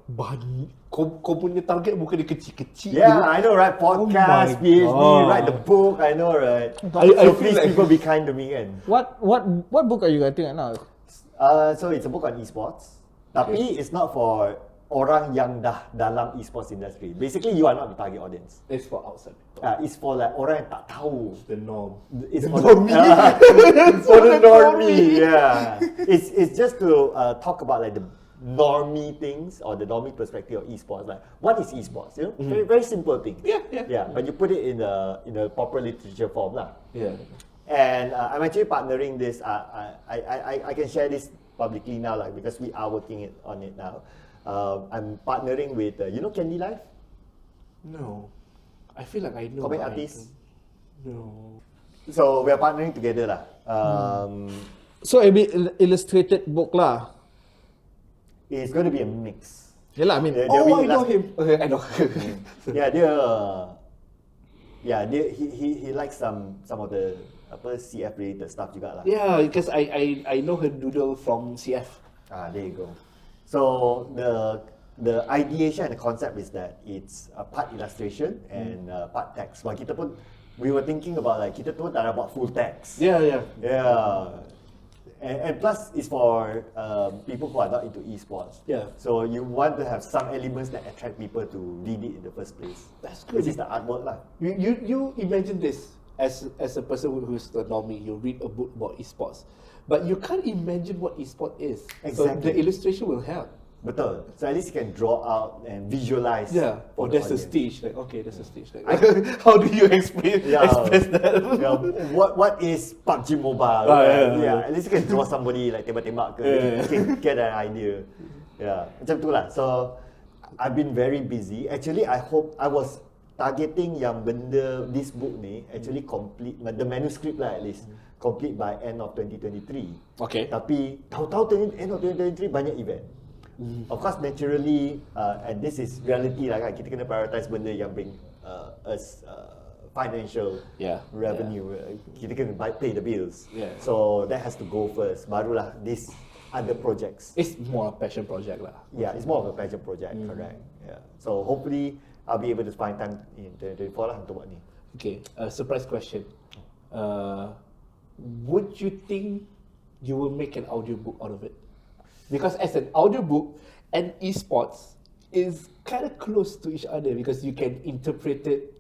Speaker 3: kau punya target bukan dia kecil-kecil.
Speaker 1: Yeah, I know, right? Podcast, PhD, write the book. I know, right?
Speaker 3: I
Speaker 1: So please,
Speaker 3: feel like
Speaker 1: people be kind to me, kan?
Speaker 2: What book are you writing right now?
Speaker 1: So it's a book on esports, tapi it's not for orang yang dah dalam esports industry. Basically, you are not the target audience.
Speaker 3: It's for outside.
Speaker 1: It's for like orang yang tak tahu.
Speaker 3: The norm.
Speaker 1: It's for for the normie. Yeah. It's just to talk about like the normie things, or the normie perspective of esports. Like, what is esports? You know, very very simple thing. Yeah. But you put it in a proper literature form lah.
Speaker 3: Yeah.
Speaker 1: And I'm actually partnering this. I can share this publicly now, like, because we are working on it now. I'm partnering with Candy Life.
Speaker 3: No, I feel like I know.
Speaker 1: Comic artist.
Speaker 3: No.
Speaker 1: So we are partnering together lah.
Speaker 2: So it'll be illustrated book lah.
Speaker 1: It's going to be a mix.
Speaker 2: Yeah lah, I mean.
Speaker 3: I know him. Okay, I know.
Speaker 1: He likes some of the CF related stuff juga lah.
Speaker 3: Yeah, because I know her doodle from CF.
Speaker 1: There you go. So the the ideation and the concept is that it's a part illustration and part text. While kita pun, we were thinking about like kita tu tak nak buat full text.
Speaker 3: Yeah.
Speaker 1: And plus, it's for people who are not into esports.
Speaker 3: Yeah.
Speaker 1: So you want to have some elements that attract people to read it in the first place.
Speaker 3: That's good.
Speaker 1: This is the artwork lah.
Speaker 3: You imagine this as a person who's a normie, you read a book about esports, but you can't imagine what esport is. So
Speaker 1: Exactly.
Speaker 3: the illustration will help.
Speaker 1: Betul. So at least you can draw out and visualize.
Speaker 3: Yeah.
Speaker 1: for
Speaker 3: Or
Speaker 1: the
Speaker 3: there's a
Speaker 1: audience.
Speaker 3: stage. Like, okay, there's a stage. Like, how do you express that?
Speaker 1: What is PUBG Mobile?
Speaker 3: Yeah.
Speaker 1: At least you can draw somebody like tembak-tembak ke. You can get an idea. Yeah, macam tu lah. So I've been very busy. Actually, I was targeting yang benda this book ni actually complete the manuscript lah at least complete by end of 2023.
Speaker 3: Okay.
Speaker 1: Tapi tahu-tahu end of 2023 banyak event. Of course, naturally, and this is reality lah kan, kita kena prioritize benda yang bring us financial revenue. Kita kena pay the bills.
Speaker 3: Yeah.
Speaker 1: So that has to go first. Barulah this other projects.
Speaker 3: It's more a passion project lah.
Speaker 1: Yeah, it's more of a passion project, correct. Yeah. So hopefully I'll be able to find time in 2024 lah untuk buat ni.
Speaker 3: Okay, surprise question. Would you think you will make an audiobook out of it? Because as an audiobook and esports is kind of close to each other because you can interpret it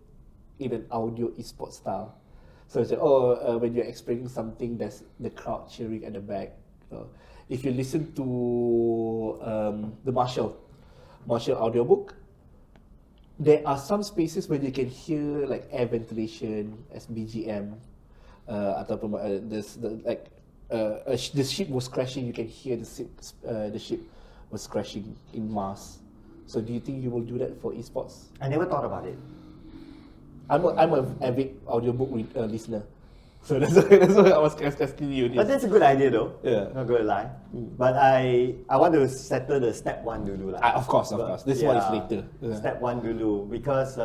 Speaker 3: in an audio esports style. So it's like, when you're explaining something, there's the crowd cheering at the back. If you listen to the Marshall audiobook, there are some spaces where you can hear like air ventilation as BGM, ataupun the ship was crashing. You can hear the ship was crashing in Mars. So do you think you will do that for esports?
Speaker 1: I never thought about it.
Speaker 3: I'm an avid audiobook listener, so that's why I was asking you this.
Speaker 1: But that's a good idea though.
Speaker 3: Yeah.
Speaker 1: Not gonna lie. But I want to settle the step 1 dulu lah.
Speaker 3: Of course. This one is later.
Speaker 1: Step 1 dulu because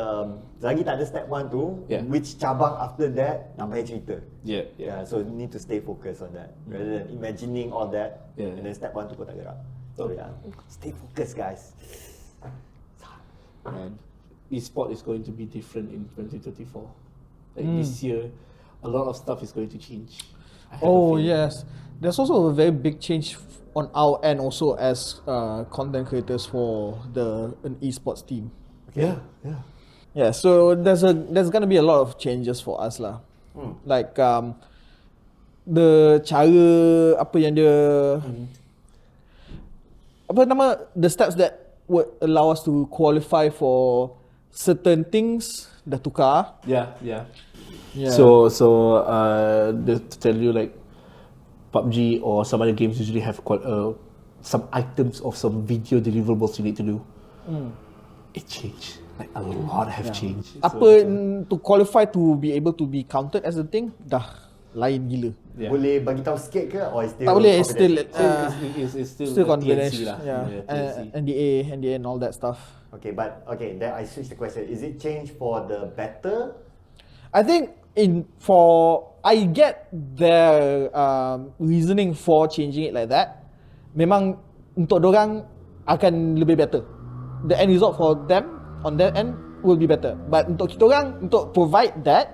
Speaker 1: lagi tak ada step 1 tu, which cabang after that nak payah cerita.
Speaker 3: Yeah.
Speaker 1: So you need to stay focused on that rather than imagining all that and then step 1 tu kau tak gerak. So stay focused guys.
Speaker 3: And esport is going to be different in 2024. Like this year, a lot of stuff is going to change.
Speaker 2: Yes. There's also a very big change on our end also as content creators for an esports team.
Speaker 1: Okay.
Speaker 2: Yeah, so there's gonna be a lot of changes for us lah. Like the cara apa yang dia the steps that would allow us to qualify for certain things dah tukar.
Speaker 3: Yeah.
Speaker 2: Yeah.
Speaker 3: So to tell you, like PUBG or some other games usually have some items of some video deliverables you need to do. It changed. Like a lot have changed.
Speaker 2: Apa to qualify to be able to be counted as a thing dah lain gila.
Speaker 3: Yeah.
Speaker 1: Boleh bagi tahu sikit ke or is still
Speaker 2: Tak boleh, it's still
Speaker 3: It's
Speaker 2: still confidential.
Speaker 3: TNC lah. TNC.
Speaker 2: NDA and all that stuff.
Speaker 1: Okay, then I switch the question. Is it changed for the better?
Speaker 2: I think I get their reasoning for changing it like that. Memang untuk dorang akan lebih better. The end result for them on that end will be better. But untuk kita orang, untuk provide that,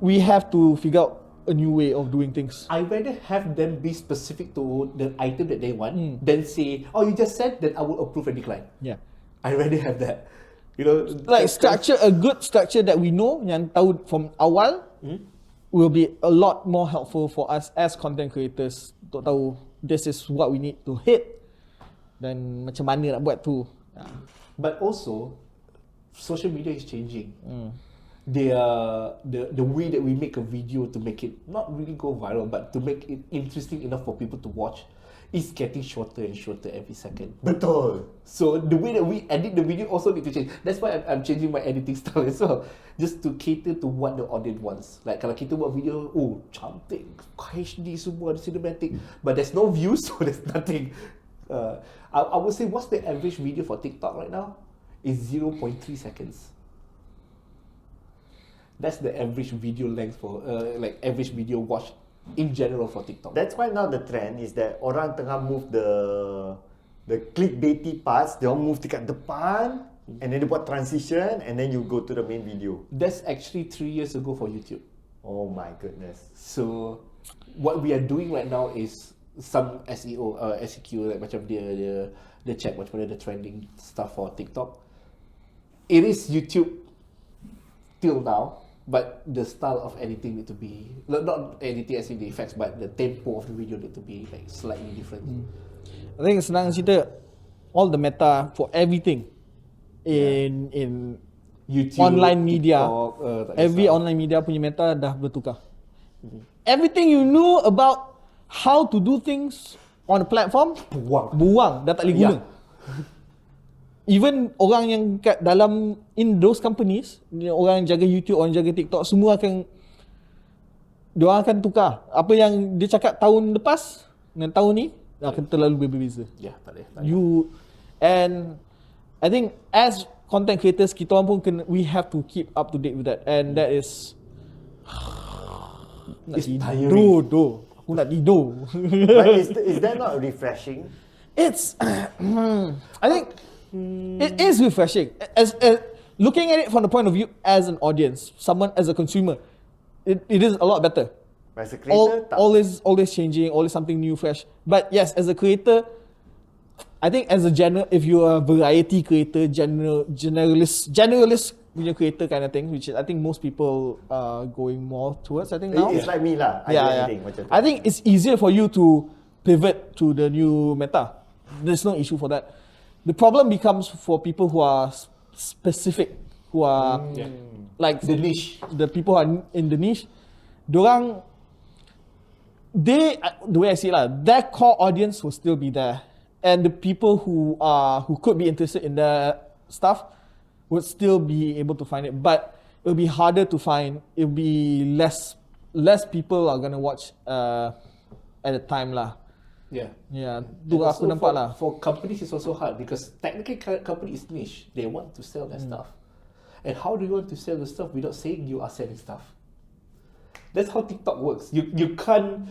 Speaker 2: we have to figure out a new way of doing things.
Speaker 3: I rather have them be specific to the item that they want than say, oh, you just said that I will approve and decline.
Speaker 2: Yeah.
Speaker 3: I rather have that. You know,
Speaker 2: Like a good structure that we know, yang tahu from awal, will be a lot more helpful for us as content creators untuk tahu this is what we need to hit dan macam mana nak buat tu.
Speaker 3: But also, social media is changing. The way that we make a video to make it not really go viral, but to make it interesting enough for people to watch, is getting shorter and shorter every second.
Speaker 1: Betul.
Speaker 3: So the way that we edit the video also need to change. That's why I'm changing my editing style as well, just to cater to what the audience wants. Like kalau kita buat video, cantik, HD semua, ada cinematic, but there's no views, so there's nothing. I would say what's the average video for TikTok right now is 0.3 seconds. That's the average video length for like average video watch in general for TikTok.
Speaker 1: That's why now the trend is that orang tengah move the the clickbaity parts, they all move dekat depan, and then they buat transition, and then you go to the main video.
Speaker 3: That's actually 3 years ago for YouTube.
Speaker 1: Oh my goodness.
Speaker 3: So what we are doing right now is some SEO, SEQ, like macam dia check macam mana the trending stuff for TikTok. It is YouTube till now, but the style of editing need to be not editing as in the effects, but the tempo of the video need to be like slightly different.
Speaker 2: I think senang cerita, all the meta for everything in
Speaker 3: YouTube,
Speaker 2: online media,
Speaker 3: TikTok,
Speaker 2: every online media punya meta dah bertukar. Everything you knew about how to do things on a platform, buang, dah tak boleh guna. Even orang yang kat dalam in those companies, orang yang jaga YouTube, orang yang jaga TikTok, semua diorang akan tukar. Apa yang dia cakap tahun lepas dengan tahun ni akan terlalu berbeza.
Speaker 3: Ya, tak boleh.
Speaker 2: And I think as content creators, kita orang pun we have to keep up to date with that, and that is
Speaker 3: It's
Speaker 2: tiring. Aku nak tidur.
Speaker 1: But is that not refreshing?
Speaker 2: It's I think it is refreshing. As looking at it from the point of view as an audience, someone as a consumer, it is a lot better.
Speaker 1: As a creator,
Speaker 2: Always changing, always something new, fresh. But yes, as a creator, I think as a if you are a variety creator, generalist punya creator kind of thing, which I think most people are going more towards. I think now
Speaker 1: it's like me lah.
Speaker 2: I think it's easier for you to pivot to the new meta. There's no issue for that. The problem becomes for people who are specific, who are like
Speaker 3: the niche.
Speaker 2: The people who are in the niche, the way I see it lah, their core audience will still be there, and the people who could be interested in the stuff would still be able to find it, but it'll be harder to find. It'll be less people are gonna watch at a time lah. Yeah. Tu aku nampak lah.
Speaker 3: For companies, it's also hard because technically company is niche. They want to sell their stuff, and how do you want to sell the stuff without saying you are selling stuff? That's how TikTok works. You can't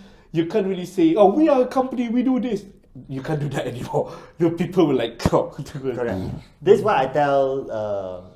Speaker 3: really say, oh, we are a company, we do this. You can't do that anymore. The people will like, oh.
Speaker 1: Correct. This is what I tell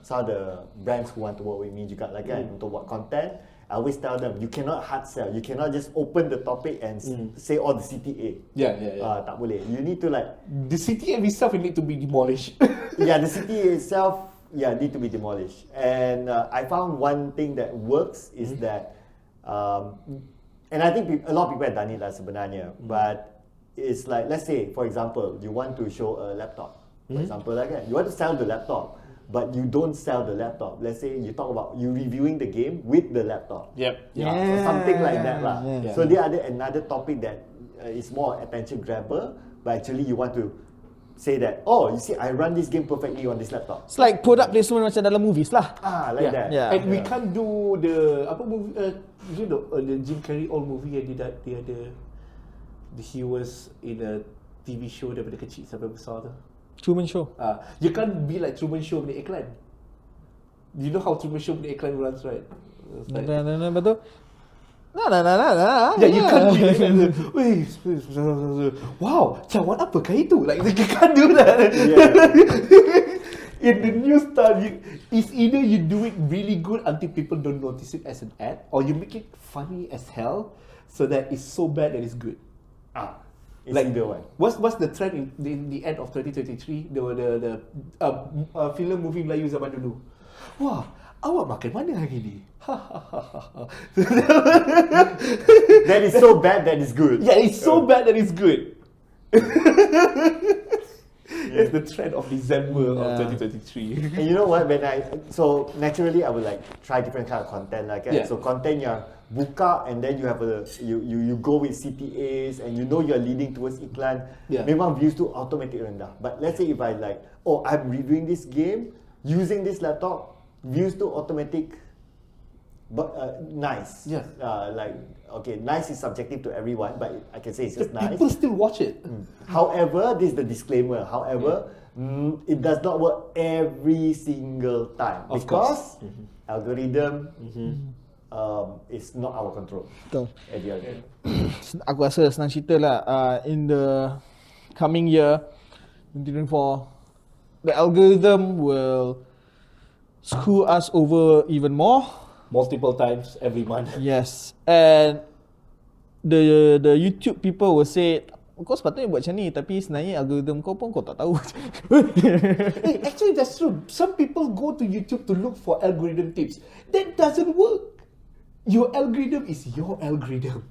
Speaker 1: some of the brands who want to work with me juga lah kan, untuk buat content. I always tell them, you cannot hard sell. You cannot just open the topic and say all the CTA.
Speaker 3: Yeah.
Speaker 1: Tak boleh. You need to like...
Speaker 3: The CTA itself need to be demolished.
Speaker 1: Yeah, the CTA itself need to be demolished. And I found one thing that works is that... and I think a lot of people have done it lah sebenarnya. But it's like, let's say, for example, you want to show a laptop. For example, like that. You want to sell the laptop, but you don't sell the laptop. Let's say you talk about you reviewing the game with the laptop.
Speaker 3: Yep.
Speaker 1: So something like that lah.
Speaker 2: Yeah.
Speaker 1: So there are another topic that is more attention grabber, but actually you want to say that, oh, you see, I run this game perfectly on this laptop.
Speaker 2: It's like product placement macam dalam movies lah.
Speaker 1: Like that.
Speaker 2: Yeah.
Speaker 3: And we can't do the apa movie? You know, the Jim Carrey old movie yang dia ada. He was in a TV show daripada kecil sampai besar tu.
Speaker 2: Truman Show.
Speaker 3: You can't be like Truman Show punya iklan. You know how Truman Show punya iklan runs, right? Like,
Speaker 2: Betul.
Speaker 3: yeah, you can't be like that. Wait, wow, cawan apakah itu? Like you can't do that. In the new style, it's either you do it really good until people don't notice it as an ad, or you make it funny as hell so that it's so bad that it's good.
Speaker 1: It's
Speaker 3: Like
Speaker 1: either one.
Speaker 3: What's the trend in the end of 2023? The film movie Melayu zaman dulu. Wah, awak makan mana hari ni?
Speaker 1: That is so bad that it's good.
Speaker 3: Yeah, it's so bad that it's good. It's the trend of December of 2023.
Speaker 1: And you know what? So naturally I would like try different kind of content like that.
Speaker 3: Yeah.
Speaker 1: So content yang buka and then you have you go with CPAs and you know you're leading towards iklan.
Speaker 3: Yeah.
Speaker 1: Memang views tu automatic rendah. But let's say if I like, oh, I'm reviewing this game using this laptop, views tu automatic. But nice.
Speaker 3: Yeah.
Speaker 1: Like okay, nice is subjective to everyone, but I can say it's just nice.
Speaker 3: People still watch it.
Speaker 1: However, this is the disclaimer. However, it does not work every single time
Speaker 3: Of
Speaker 1: because algorithm is not our control.
Speaker 2: Betul.
Speaker 1: At the end.
Speaker 2: Aku rasa senang cerita lah, in the coming year, 2024, the algorithm will screw us over even more.
Speaker 3: Multiple times every month.
Speaker 2: Yes, and the YouTube people will say, kau sepatutnya buat macam ni, tapi sebenarnya algorithm kau pun kau tak tahu.
Speaker 3: Hey, actually that's true. Some people go to YouTube to look for algorithm tips. That doesn't work. Your algorithm is your algorithm.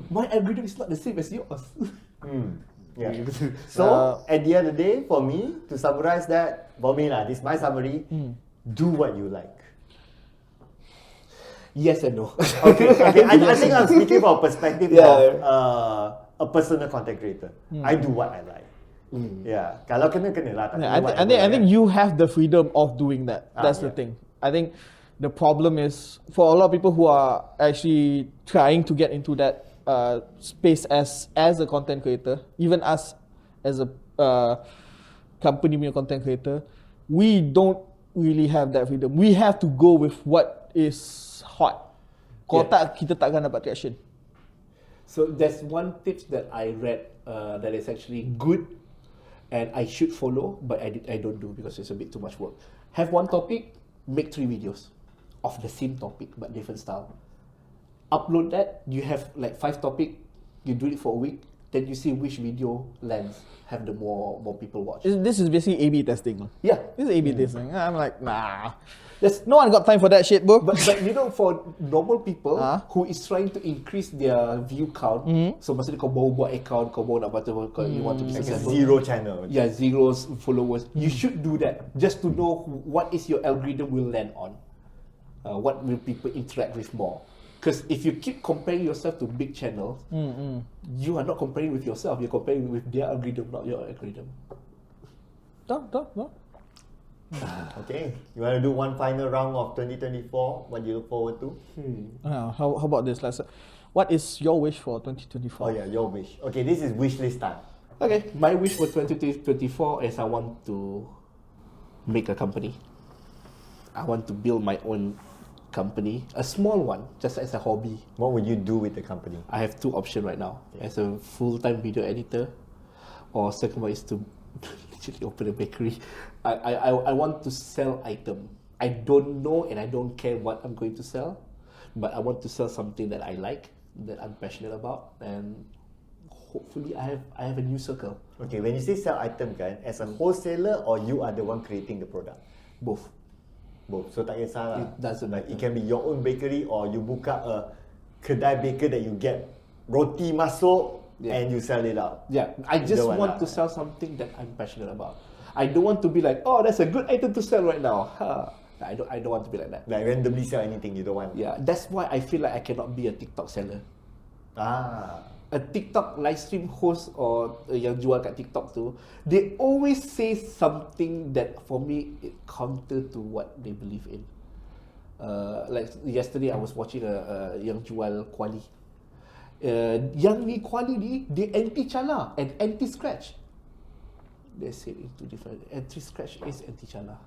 Speaker 3: My algorithm is not the same as yours.
Speaker 1: Yeah. So at the end of the day, for me, to summarize that, for me lah, this is my summary. Do what you like.
Speaker 3: Yes and no.
Speaker 1: Okay. I think I'm speaking from a perspective of a personal content creator. I do what I like. Yeah. Kalau kena lah. Tak kena
Speaker 2: I think you have the freedom of doing that. That's the thing. I think the problem is for a lot of people who are actually trying to get into that space as a content creator, even us as a company punya content creator, we don't really have that freedom. We have to go with what is hot. Kalau tak, kita takkan dapat traction.
Speaker 3: So there's one tips that I read that is actually good and I should follow, but I don't do because it's a bit too much work. Have one topic, make 3 videos of the same topic but different style. Upload that, you have like 5 topic, you do it for a week, then you see which video lands, have the more people watch.
Speaker 2: This is basically A/B testing.
Speaker 3: Yeah.
Speaker 2: This is A/B testing. I'm like, nah. No one got time for that shit, bro.
Speaker 3: But you know, for normal people who is trying to increase their view count, so maksudnya kau baru buat account, kau baru nak baca, you want to be
Speaker 1: like a
Speaker 3: successful.
Speaker 1: zero channel.
Speaker 3: Yeah, zeros followers. You should do that just to know what is your algorithm will land on. What will people interact with more? Because if you keep comparing yourself to big channels, you are not comparing with yourself. You're comparing with their algorithm, not your algorithm.
Speaker 2: No.
Speaker 1: Okay, you want to do one final round of 2024? What do you look forward to?
Speaker 2: How about this? What is your wish for 2024?
Speaker 1: Oh yeah, your wish. Okay, this is wish list time.
Speaker 3: Okay, my wish for 2024 is I want to make a company. I want to build my own company, a small one, just as a hobby.
Speaker 1: What would you do with the company?
Speaker 3: I have 2 options right now. As a full-time video editor, or second one is to literally open a bakery. I want to sell item. I don't know and I don't care what I'm going to sell, but I want to sell something that I like, that I'm passionate about, and hopefully I have a new circle.
Speaker 1: Okay, when you say sell item kan, as a wholesaler or you are the one creating the product?
Speaker 3: Both.
Speaker 1: So tak kisah lah.
Speaker 3: It doesn't
Speaker 1: like
Speaker 3: matter.
Speaker 1: it can be your own bakery or you buka a kedai baker that you get roti masuk and you sell it out.
Speaker 3: Yeah, I just
Speaker 1: Either one
Speaker 3: want
Speaker 1: lah.
Speaker 3: to sell something that I'm passionate about. I don't want to be like, oh, that's a good item to sell right now. I don't want to be like that.
Speaker 1: Like randomly sell anything you don't want.
Speaker 3: Yeah, that's why I feel like I cannot be a TikTok seller. A TikTok live stream host or yang jual kat TikTok tu, they always say something that for me it counter to what they believe in. Like yesterday I was watching a yang jual kuali. Yang ni kuali ni dia anti chala and anti scratch. They say it two different. Anti scratch is anti chala.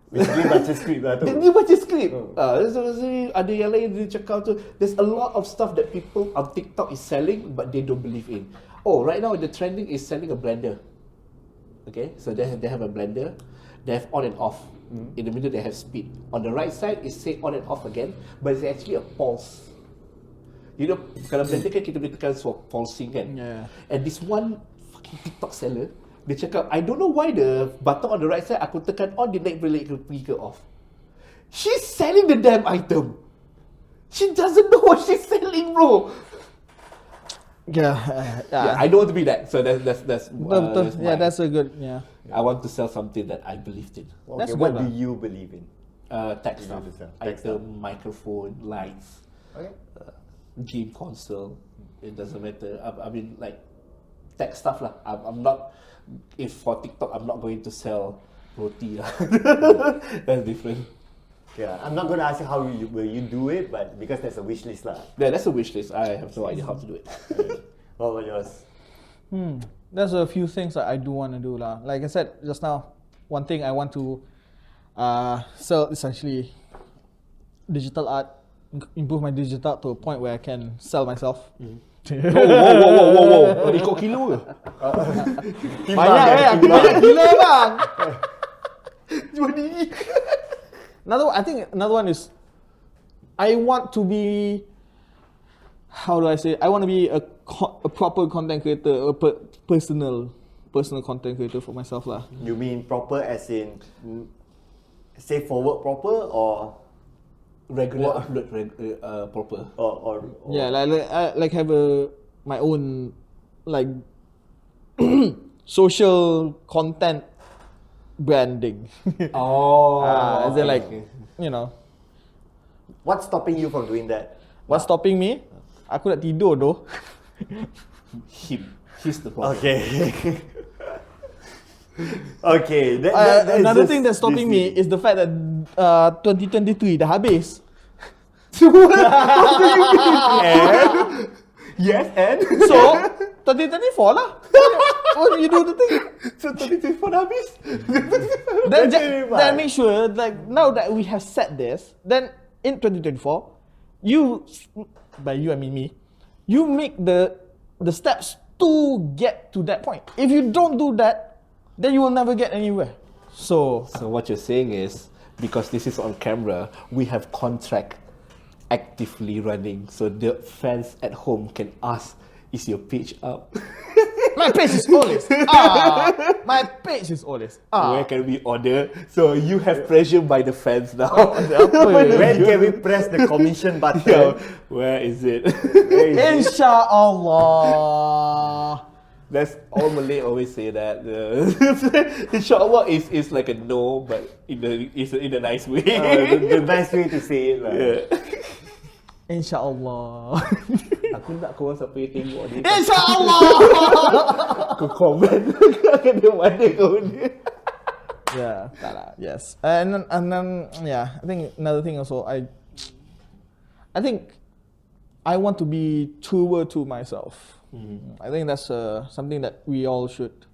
Speaker 1: Basically baca script lah tu.
Speaker 3: Dia baca script. Ada yang lain dia cakap tu. There's a lot of stuff that people on TikTok is selling but they don't believe in. Oh, right now the trending is selling a blender. Okay, so they have a blender. They have on and off. In the middle they have speed. On the right side is say on and off again, but it's actually a pulse. You know, kalau blender kan kita boleh tekan pulsing kan.
Speaker 2: Yeah.
Speaker 3: And this one fucking TikTok seller, dia cakap, I don't know why the button on the right side aku tekan on, dia naik balik pergi ke off. She's selling the damn item. She doesn't know what she's selling, bro.
Speaker 2: Yeah,
Speaker 3: I don't want to be that. So that's
Speaker 2: that's a good
Speaker 3: I want to sell something that I believed in.
Speaker 1: Okay,
Speaker 2: That's
Speaker 1: what
Speaker 2: good
Speaker 1: do you believe in?
Speaker 3: Tech stuff.
Speaker 1: Tech stuff.
Speaker 3: Item, microphone, lights,
Speaker 1: Okay.
Speaker 3: game console. It doesn't matter. I mean, like tech stuff lah. I'm not. If for TikTok, I'm not going to sell roti lah. That's different.
Speaker 1: Yeah, I'm not going to ask you how will you do it, but because there's a wish list lah.
Speaker 3: Yeah, that's a wish list. I have no idea how to do it.
Speaker 1: What about yours?
Speaker 2: There's a few things that I do want to do lah. Like I said just now, one thing I want to sell is actually digital art, improve my digital art to a point where I can sell myself.
Speaker 3: Wow. Ikut kilo ke?
Speaker 2: Banyak aku banyak gila bang.
Speaker 3: Jual diri.
Speaker 2: I think another one is, I want to be, how do I say? I want to be a proper content creator, a personal content creator for myself lah.
Speaker 1: You mean proper as in safe for work proper or
Speaker 3: Regular upload proper.
Speaker 1: or
Speaker 2: Yeah, like have my own like social content branding. As in like, you know,
Speaker 1: what's stopping you from doing that?
Speaker 2: what's stopping me? Aku nak tidur doh.
Speaker 3: He's the problem.
Speaker 1: Okay. Okay.
Speaker 2: Another thing that's stopping me is the fact that 2023 dah habis.
Speaker 3: Yes, and
Speaker 2: So 2024 lah. What you do the thing?
Speaker 3: so 2024 dah habis.
Speaker 2: Then make sure, like, now that we have said this, then in 2024, you, by you I mean me, you make the steps to get to that point. If you don't do that, then you will never get anywhere. So
Speaker 3: what you're saying is, because this is on camera, we have contract actively running, so the fans at home can ask, is your page up?
Speaker 2: my page is always my page is always
Speaker 3: Where can we order? So you have pressure by the fans now.
Speaker 1: When can we press the commission button?
Speaker 3: Yo, where is it?
Speaker 2: Insyaallah.
Speaker 3: That's all Malay always say that. Inshallah is like a no, but in a nice way.
Speaker 1: The nice way to say it lah.
Speaker 3: Yeah.
Speaker 2: Insyaallah.
Speaker 3: Aku nak kau siapa yang tengok ni.
Speaker 2: Insyaallah.
Speaker 3: Kau komen kena mana kau ni.
Speaker 2: Yeah, tak lah. Yes. And then yeah, I think another thing also, I think I want to be truer to myself. I think that's something that we all should,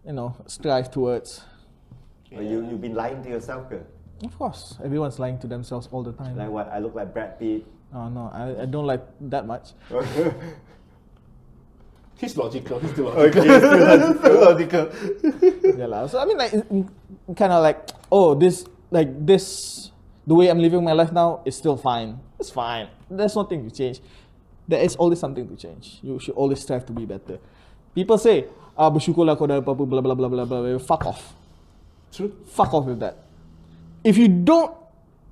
Speaker 2: you know, strive towards.
Speaker 1: You've been lying to yourself ke?
Speaker 2: Of course, everyone's lying to themselves all the time.
Speaker 1: Like what? I look like Brad Pitt.
Speaker 2: Oh no, I don't like that much.
Speaker 3: He's logical. He's still
Speaker 1: Okay,
Speaker 3: logical.
Speaker 1: still logical.
Speaker 2: Yeah lah. So I mean, like, kind of like, oh, this, the way I'm living my life now is still fine. It's fine. There's nothing to change. There is always something to change. You should always strive to be better. People say, bersyukurlah kau dah apa-apa, blah blah blah blah blah. Fuck off.
Speaker 3: True.
Speaker 2: Fuck off with that. If you don't,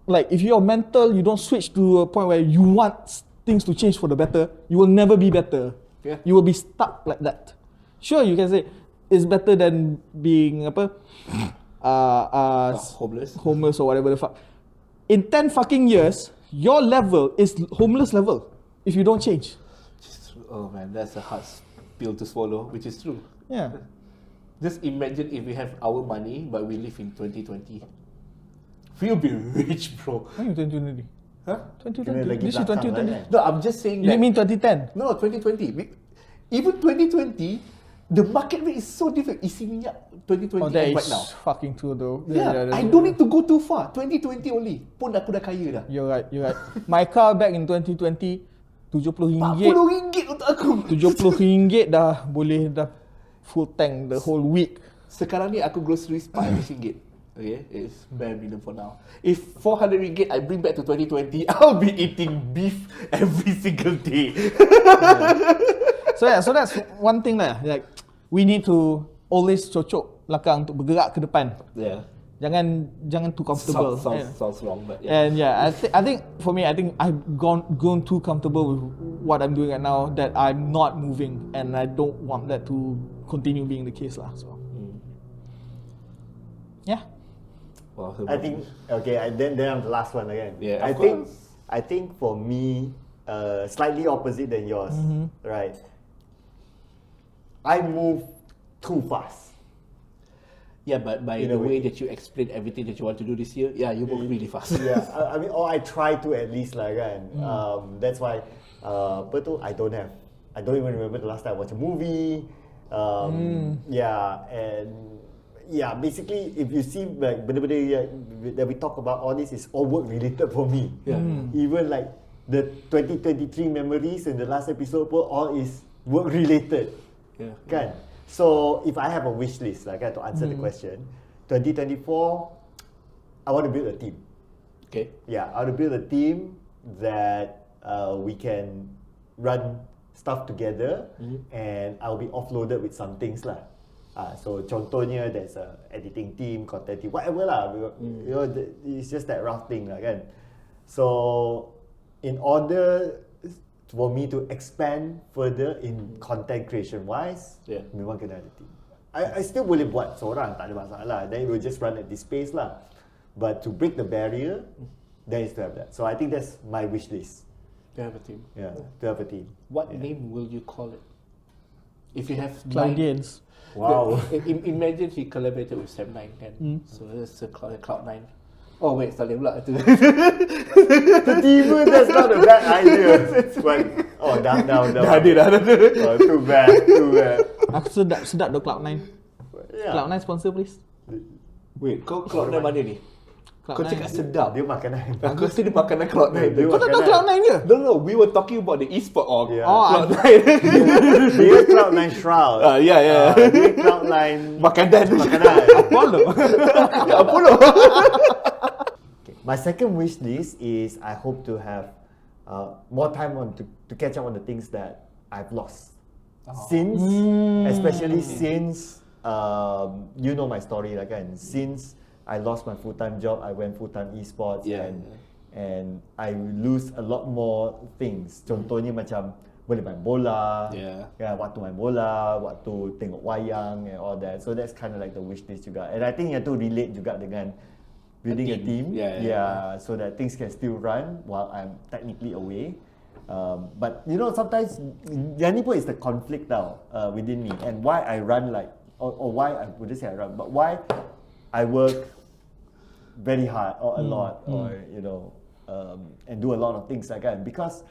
Speaker 2: like, if you're mental, you don't switch to a point where you want things to change for the better, you will never be better.
Speaker 3: Yeah.
Speaker 2: You will be stuck like that. Sure, you can say it's better than being homeless or whatever the fuck. In 10 fucking years, your level is homeless level if you don't change.
Speaker 3: Oh man, that's a hard pill to swallow, which is true.
Speaker 2: Yeah.
Speaker 3: Just imagine if we have our money, but we live in 2020. We'll be rich, bro.
Speaker 2: When you 2020?
Speaker 3: Huh?
Speaker 2: 2020? This is 2020?
Speaker 3: No, I'm just saying
Speaker 2: You
Speaker 3: that.
Speaker 2: mean 2010?
Speaker 3: No, 2020. Even 2020, the market rate is so different. Isi minyak 2020
Speaker 2: Oh, that
Speaker 3: and
Speaker 2: is
Speaker 3: right now.
Speaker 2: fucking true though.
Speaker 3: Yeah, I don't need to go too far. 2020 only. Pun aku dah kaya dah.
Speaker 2: You're right. My car back in 2020, RM70.
Speaker 3: RM40 untuk aku.
Speaker 2: RM70 dah boleh dah full tank the whole week.
Speaker 3: Sekarang ni aku groceries RM400. Okay, it's bare minimum for now. If RM400 I bring back to 2020, I'll be eating beef every single day.
Speaker 2: So that's one thing lah. Like, we need to always cocok belakang untuk bergerak ke depan.
Speaker 3: Yeah.
Speaker 2: Jangan too comfortable.
Speaker 3: Sounds wrong, but yeah.
Speaker 2: And yeah, I think for me, I think I've grown too comfortable with what I'm doing right now that I'm not moving, and I don't want that to continue being the case lah. So yeah.
Speaker 3: Well,
Speaker 1: I think then I'm the last one again.
Speaker 3: Yeah,
Speaker 1: I think for me, slightly opposite than yours, right? I move too fast.
Speaker 3: Yeah, but by the way that you explain everything that you want to do this year, yeah, you move really fast.
Speaker 1: Yeah, I mean, or I try to at least lah kan. That's why, I don't even remember the last time I watched a movie. Yeah, and yeah, basically, if you see like benda-benda that we talk about, all this is all work related for me.
Speaker 3: Yeah.
Speaker 1: Even like the 2023 memories in the last episode pun all is work related.
Speaker 3: Yeah.
Speaker 1: Kan? So if I have a wish list like to answer the question, 2024 I want to build a team.
Speaker 3: Okay.
Speaker 1: Yeah, I want to build a team that we can run stuff together, and I'll be offloaded with some things lah. So contohnya there's a editing team, content team, whatever lah. You know, it's just that rough thing lah kan. So in order for me to expand further in content creation wise, memang kena ada team. I still boleh buat seorang, tak ada masalah. Then it will just run at this pace lah. But to break the barrier, there is to have that. So I think that's my wish list.
Speaker 3: To have a team.
Speaker 1: Yeah, to have a team.
Speaker 3: What name will you call it? If you have
Speaker 2: Cloudians.
Speaker 1: Wow.
Speaker 3: Imagine he collaborated with Sam 9 kan. So that's a Cloud9. Oh wait, tak boleh pula tu.
Speaker 1: Tiba-tiba that's not a bad idea. But, dah.
Speaker 3: Dah ada.
Speaker 1: Oh, too bad.
Speaker 2: Aku sedap the Cloud9.
Speaker 1: Yeah.
Speaker 2: Cloud9 sponsor please.
Speaker 3: Wait, kau Cloud9 mana ni? Kau
Speaker 2: Cloud9.
Speaker 3: cakap sedap.
Speaker 1: Dia makanan.
Speaker 3: Aku rasa dia makanan Cloud9.
Speaker 1: Dia
Speaker 2: Kau tak tahu
Speaker 1: makanan.
Speaker 2: Cloud9 ke?
Speaker 3: No, we were talking about the e-sport of
Speaker 1: Yeah.
Speaker 3: Cloud9.
Speaker 1: Dia Cloud9 Shroud.
Speaker 3: Yeah.
Speaker 1: Dia Cloud9
Speaker 3: Makanan.
Speaker 2: Apollo.
Speaker 3: Apollo.
Speaker 1: My second wish list is I hope to have more time to catch up on the things that I've lost. Especially since you know my story lah kan. Since I lost my full-time job, I went full-time esports and I lose a lot more things. Contohnya macam boleh main bola, waktu main bola, waktu tengok wayang and all that. So that's kind of like the wish list juga. And I think yang tu relate juga dengan building a team. So that things can still run while I'm technically away. But you know, sometimes yang ni pun is the conflict tau within me, and why I run like or why I wouldn't say I run, but why I work very hard or a lot or you know and do a lot of things like that because.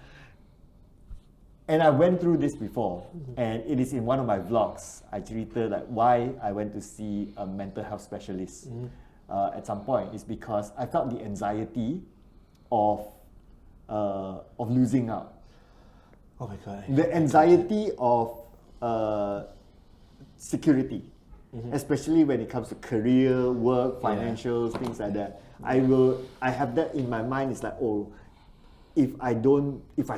Speaker 1: And I went through this before, and it is in one of my vlogs. I cerita like why I went to see a mental health specialist at some point. Is because I felt the anxiety of losing out.
Speaker 3: Oh my god.
Speaker 1: The anxiety of security, especially when it comes to career, work, financials, things like that. I have that in my mind. It's like, oh, if I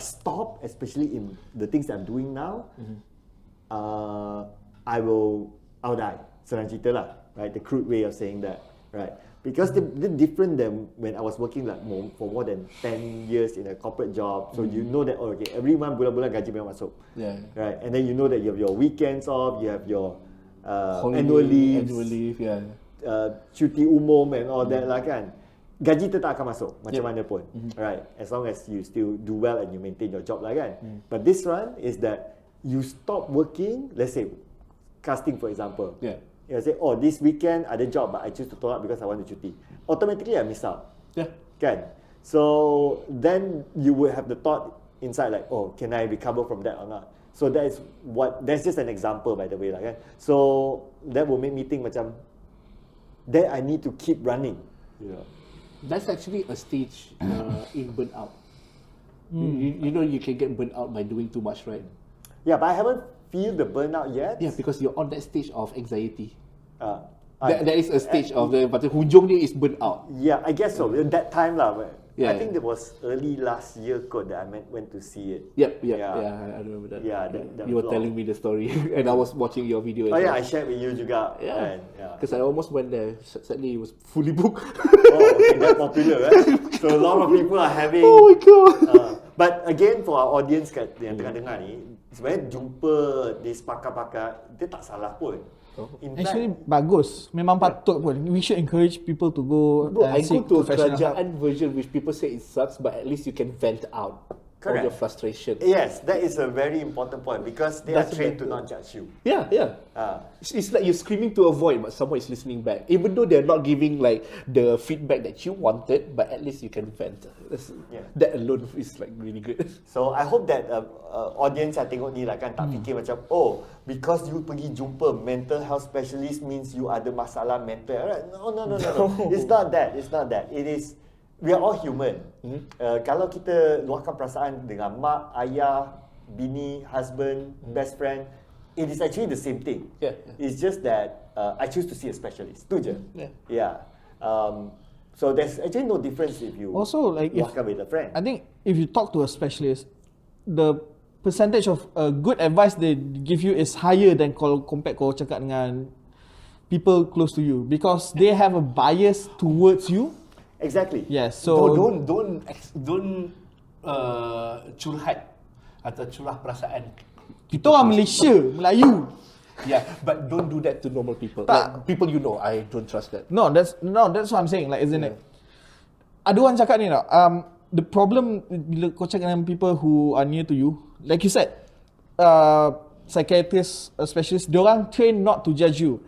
Speaker 1: stop, especially in the things that I'm doing now, I'll die. Senang cerita lah, right? The crude way of saying that, right? Because they're different than when I was working like for more than 10 years in a corporate job. So you know that, oh, okay, every month bulan-bulan gaji memang masuk. Right? And then you know that you have your weekends off, you have your annual leave, cuti umum and all that lah kan. Gaji tetap akan masuk macam mana pun, right? As long as you still do well and you maintain your job lah kan. But this one is that you stop working, let's say casting for example. You say, oh, this weekend ada job but I choose to tolak because I want to cuti. Automatically I miss out. Kan? So then you would have the thought inside like, oh, can I recover from that or not? So that's just an example by the way lah kan. So that will make me think macam then I need to keep running. You know.
Speaker 3: That's actually a stage in burnout. You know you can get burnt out by doing too much, right?
Speaker 1: Yeah, but I haven't feel the burnout yet.
Speaker 3: Yeah, because you're on that stage of anxiety. There is a stage of the, but the hujungnya is burnout.
Speaker 1: Yeah, I guess so. That time lah. I think it was early last year that I went to see it.
Speaker 3: Yep, I remember that.
Speaker 1: Yeah, that
Speaker 3: you were telling me the story, and I was watching your video.
Speaker 1: Oh yeah, I shared with you juga.
Speaker 3: Yeah, because I almost went there. Sadly, it was fully booked.
Speaker 1: Oh, okay, that popular, right? So a lot of people are having.
Speaker 3: Oh my god!
Speaker 1: But again, for our audience yang tengah dengar ni, sebenarnya jumpa di pakar-pakar, dia tak salah pun. In fact,
Speaker 2: Actually bagus. Memang patut pun. We should encourage people to go
Speaker 3: I go
Speaker 2: seek
Speaker 3: to a
Speaker 2: professional help.
Speaker 3: kerajaan version which people say it sucks, but at least you can vent out all your frustration.
Speaker 1: Yes, that is a very important point because they are
Speaker 3: Doesn't
Speaker 1: trained to
Speaker 3: matter.
Speaker 1: not judge you.
Speaker 3: Yeah. It's like you're screaming to a void, but someone is listening back. Even though they're not giving like the feedback that you wanted, but at least you can vent. That alone is like really good.
Speaker 1: So I hope that audience yang tengok ni lah kan tak fikir macam, oh, because you pergi jumpa mental health specialist means you ada masalah mental. Right? No. It's not that. It is we are all human. Kalau kita luahkan perasaan dengan mak, ayah, bini, husband, best friend, it is actually the same thing.
Speaker 3: Yeah.
Speaker 1: It's just that I choose to see a specialist. Tu je.
Speaker 3: Yeah.
Speaker 1: So there's actually no difference if you
Speaker 2: Also, like,
Speaker 1: luahkan with a friend.
Speaker 2: I think if you talk to a specialist, the percentage of good advice they give you is higher than kalau compare kau cakap dengan people close to you, because they have a bias towards you.
Speaker 1: Exactly.
Speaker 2: Yes. So
Speaker 3: don't curhat atau curah perasaan.
Speaker 2: kita orang Malaysia, Melayu.
Speaker 3: Yeah, but don't do that to normal people.
Speaker 2: Tak.
Speaker 3: Like people you know, I don't trust that.
Speaker 2: No, that's what I'm saying. Like, isn't it? Ada orang cakap ni tau. The problem bila kau cakap dengan people who are near to you, like you said, psychiatrists, specialists, diorang train not to judge you.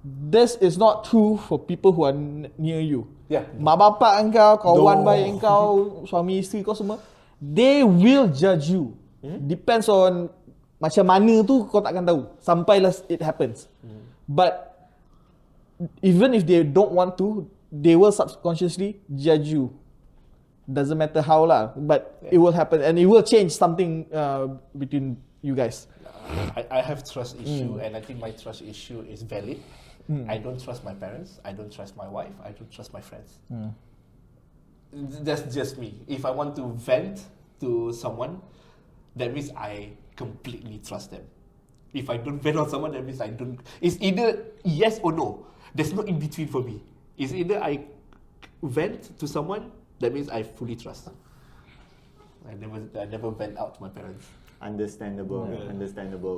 Speaker 2: This is not true for people who are near you.
Speaker 3: Yeah.
Speaker 2: Mak bapak engkau, kawan baik engkau, suami isteri kau semua, they will judge you. Depends on macam mana tu kau takkan tahu sampailah it happens. But even if they don't want to, they will subconsciously judge you. Doesn't matter how lah, but it will happen and it will change something between you guys.
Speaker 3: I have trust issue, and I think my trust issue is valid. I don't trust my parents. I don't trust my wife. I don't trust my friends. That's just me. If I want to vent to someone, that means I completely trust them. If I don't vent on someone, that means I don't. It's either yes or no. There's no in between for me. It's either I vent to someone, that means I fully trust. I never vent out to my parents.
Speaker 1: Understandable.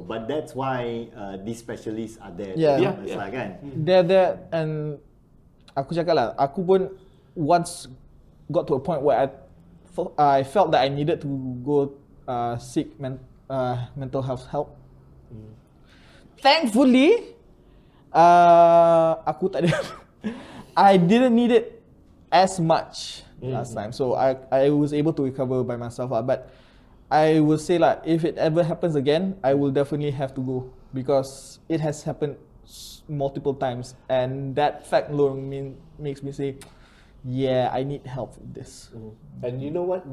Speaker 1: But that's why these specialists are there.
Speaker 2: Yeah.
Speaker 1: Kan?
Speaker 2: They're there, and aku cakap lah, aku pun once got to a point where I felt that I needed to go seek mental health help. Thankfully, aku tak ada. I didn't need it as much last time, so I was able to recover by myself. But I will say like, if it ever happens again, I will definitely have to go, because it has happened multiple times, and that fact alone makes me say, yeah, I need help with this.
Speaker 3: And you know what?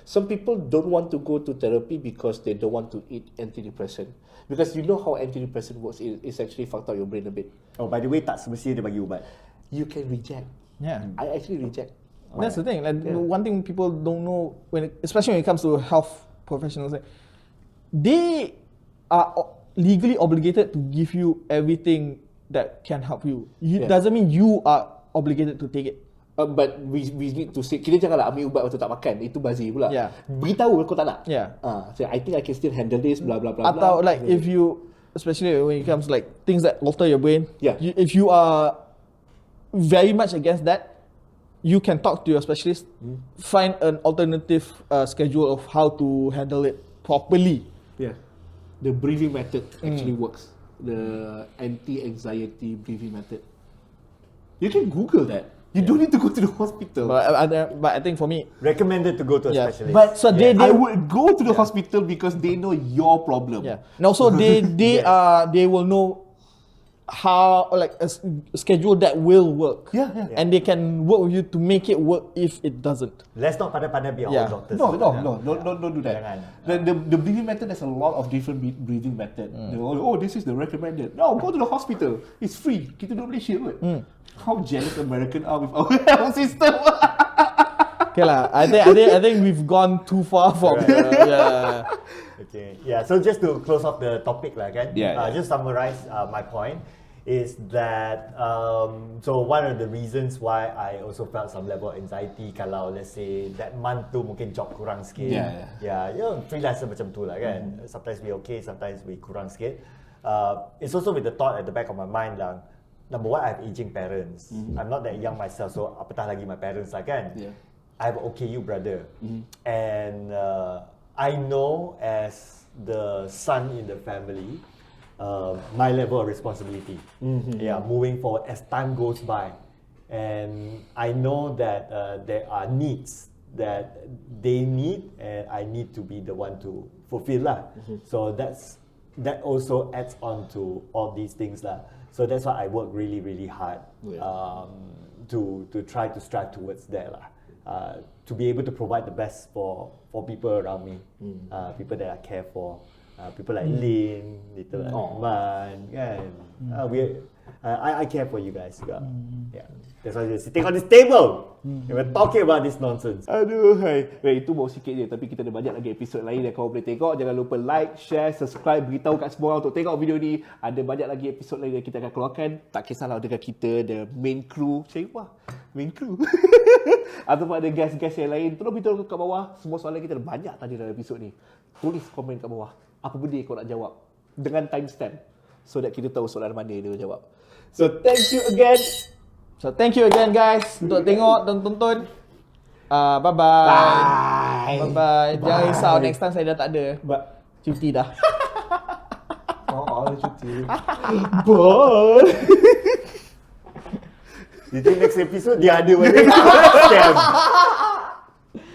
Speaker 3: Some people don't want to go to therapy because they don't want to eat antidepressant. Because you know how antidepressant works, it's actually fucked up your brain a bit.
Speaker 1: Oh, by the way, tak semestinya dia bagi ubat.
Speaker 3: You can reject.
Speaker 2: Yeah.
Speaker 3: I actually reject.
Speaker 2: That's the thing. Like, one thing people don't know, especially when it comes to health professionals, like, they are legally obligated to give you everything that can help you. Doesn't mean you are obligated to take it.
Speaker 3: But we need to say, kita janganlah ambil ubat waktu tak makan. Itu bazir pula.
Speaker 2: Yeah.
Speaker 3: Beritahu kau tak nak.
Speaker 2: Yeah.
Speaker 3: So I think I can still handle this, blah blah blah.
Speaker 2: Atau like, if you, especially when it comes to like things that alter your brain, if you are very much against that, you can talk to your specialist, find an alternative schedule of how to handle it properly.
Speaker 3: Yeah. The breathing method actually works. The anti-anxiety breathing method. You can Google that. You don't need to go to the hospital.
Speaker 2: But I think for me,
Speaker 1: Recommended to go to a specialist.
Speaker 2: But so they
Speaker 3: I would go to the hospital because they know your problem.
Speaker 2: Yeah. And also they will know how, like, a schedule that will work.
Speaker 3: Yeah.
Speaker 2: And they can work with you to make it work if it doesn't.
Speaker 1: Let's not pandai-pandai be our doctors.
Speaker 3: No, don't do that. The breathing method, there's a lot of different breathing method. This is the recommended. No, go to the hospital. It's free. Kita duduk Malaysia kot. How jealous American are with our health system.
Speaker 2: Okay lah, I think we've gone too far from
Speaker 1: Okay. Yeah. So just to close off the topic lah, kan? Just summarize my point. Is that so one of the reasons why I also felt some level of anxiety kalau let's say that month tu mungkin job kurang sikit. Freelancer macam tu lah kan. Sometimes we okay, sometimes we kurang sikit. It's also with the thought at the back of my mind lah. Number one, I have aging parents. I'm not that young myself, so apatah lagi my parents lah kan. I have an OKU brother, and I know as the son in the family, my level of responsibility. Moving forward as time goes by, and I know that there are needs that they need, and I need to be the one to fulfill lah. So that also adds on to all these things lah. So that's why I work really, really hard to try to strive towards that lah. To be able to provide the best for people around me, people that I care for, people like Lin, little like Man, kan? I care for you guys juga. Yeah, that's why we're sitting on this table. And we're talking about this nonsense.
Speaker 3: Aduh, hai. Itu baru sikit je, tapi kita ada banyak lagi episod lain yang kau boleh tengok. Jangan lupa like, share, subscribe, beritahu kat semua orang untuk tengok video ni. Ada banyak lagi episod lain yang kita akan keluarkan. Tak kisahlah dengan kita, the main crew. Main crew. Ataupun ada guest-guest yang lain. Tolong beritahu kat bawah. Semua soalan kita ada banyak tadi dalam episod ni. Tulis komen kat bawah. Apa benda kau nak jawab. Dengan timestamp. So that kita tahu soalan mana dia jawab. So thank you again.
Speaker 2: So thank you again guys untuk tengok dan tonton. Bye. Jangan risau, next time saya dah tak ada. Cuti dah.
Speaker 3: Cuti.
Speaker 1: Bye. You think next episode dia ada balik? Scam.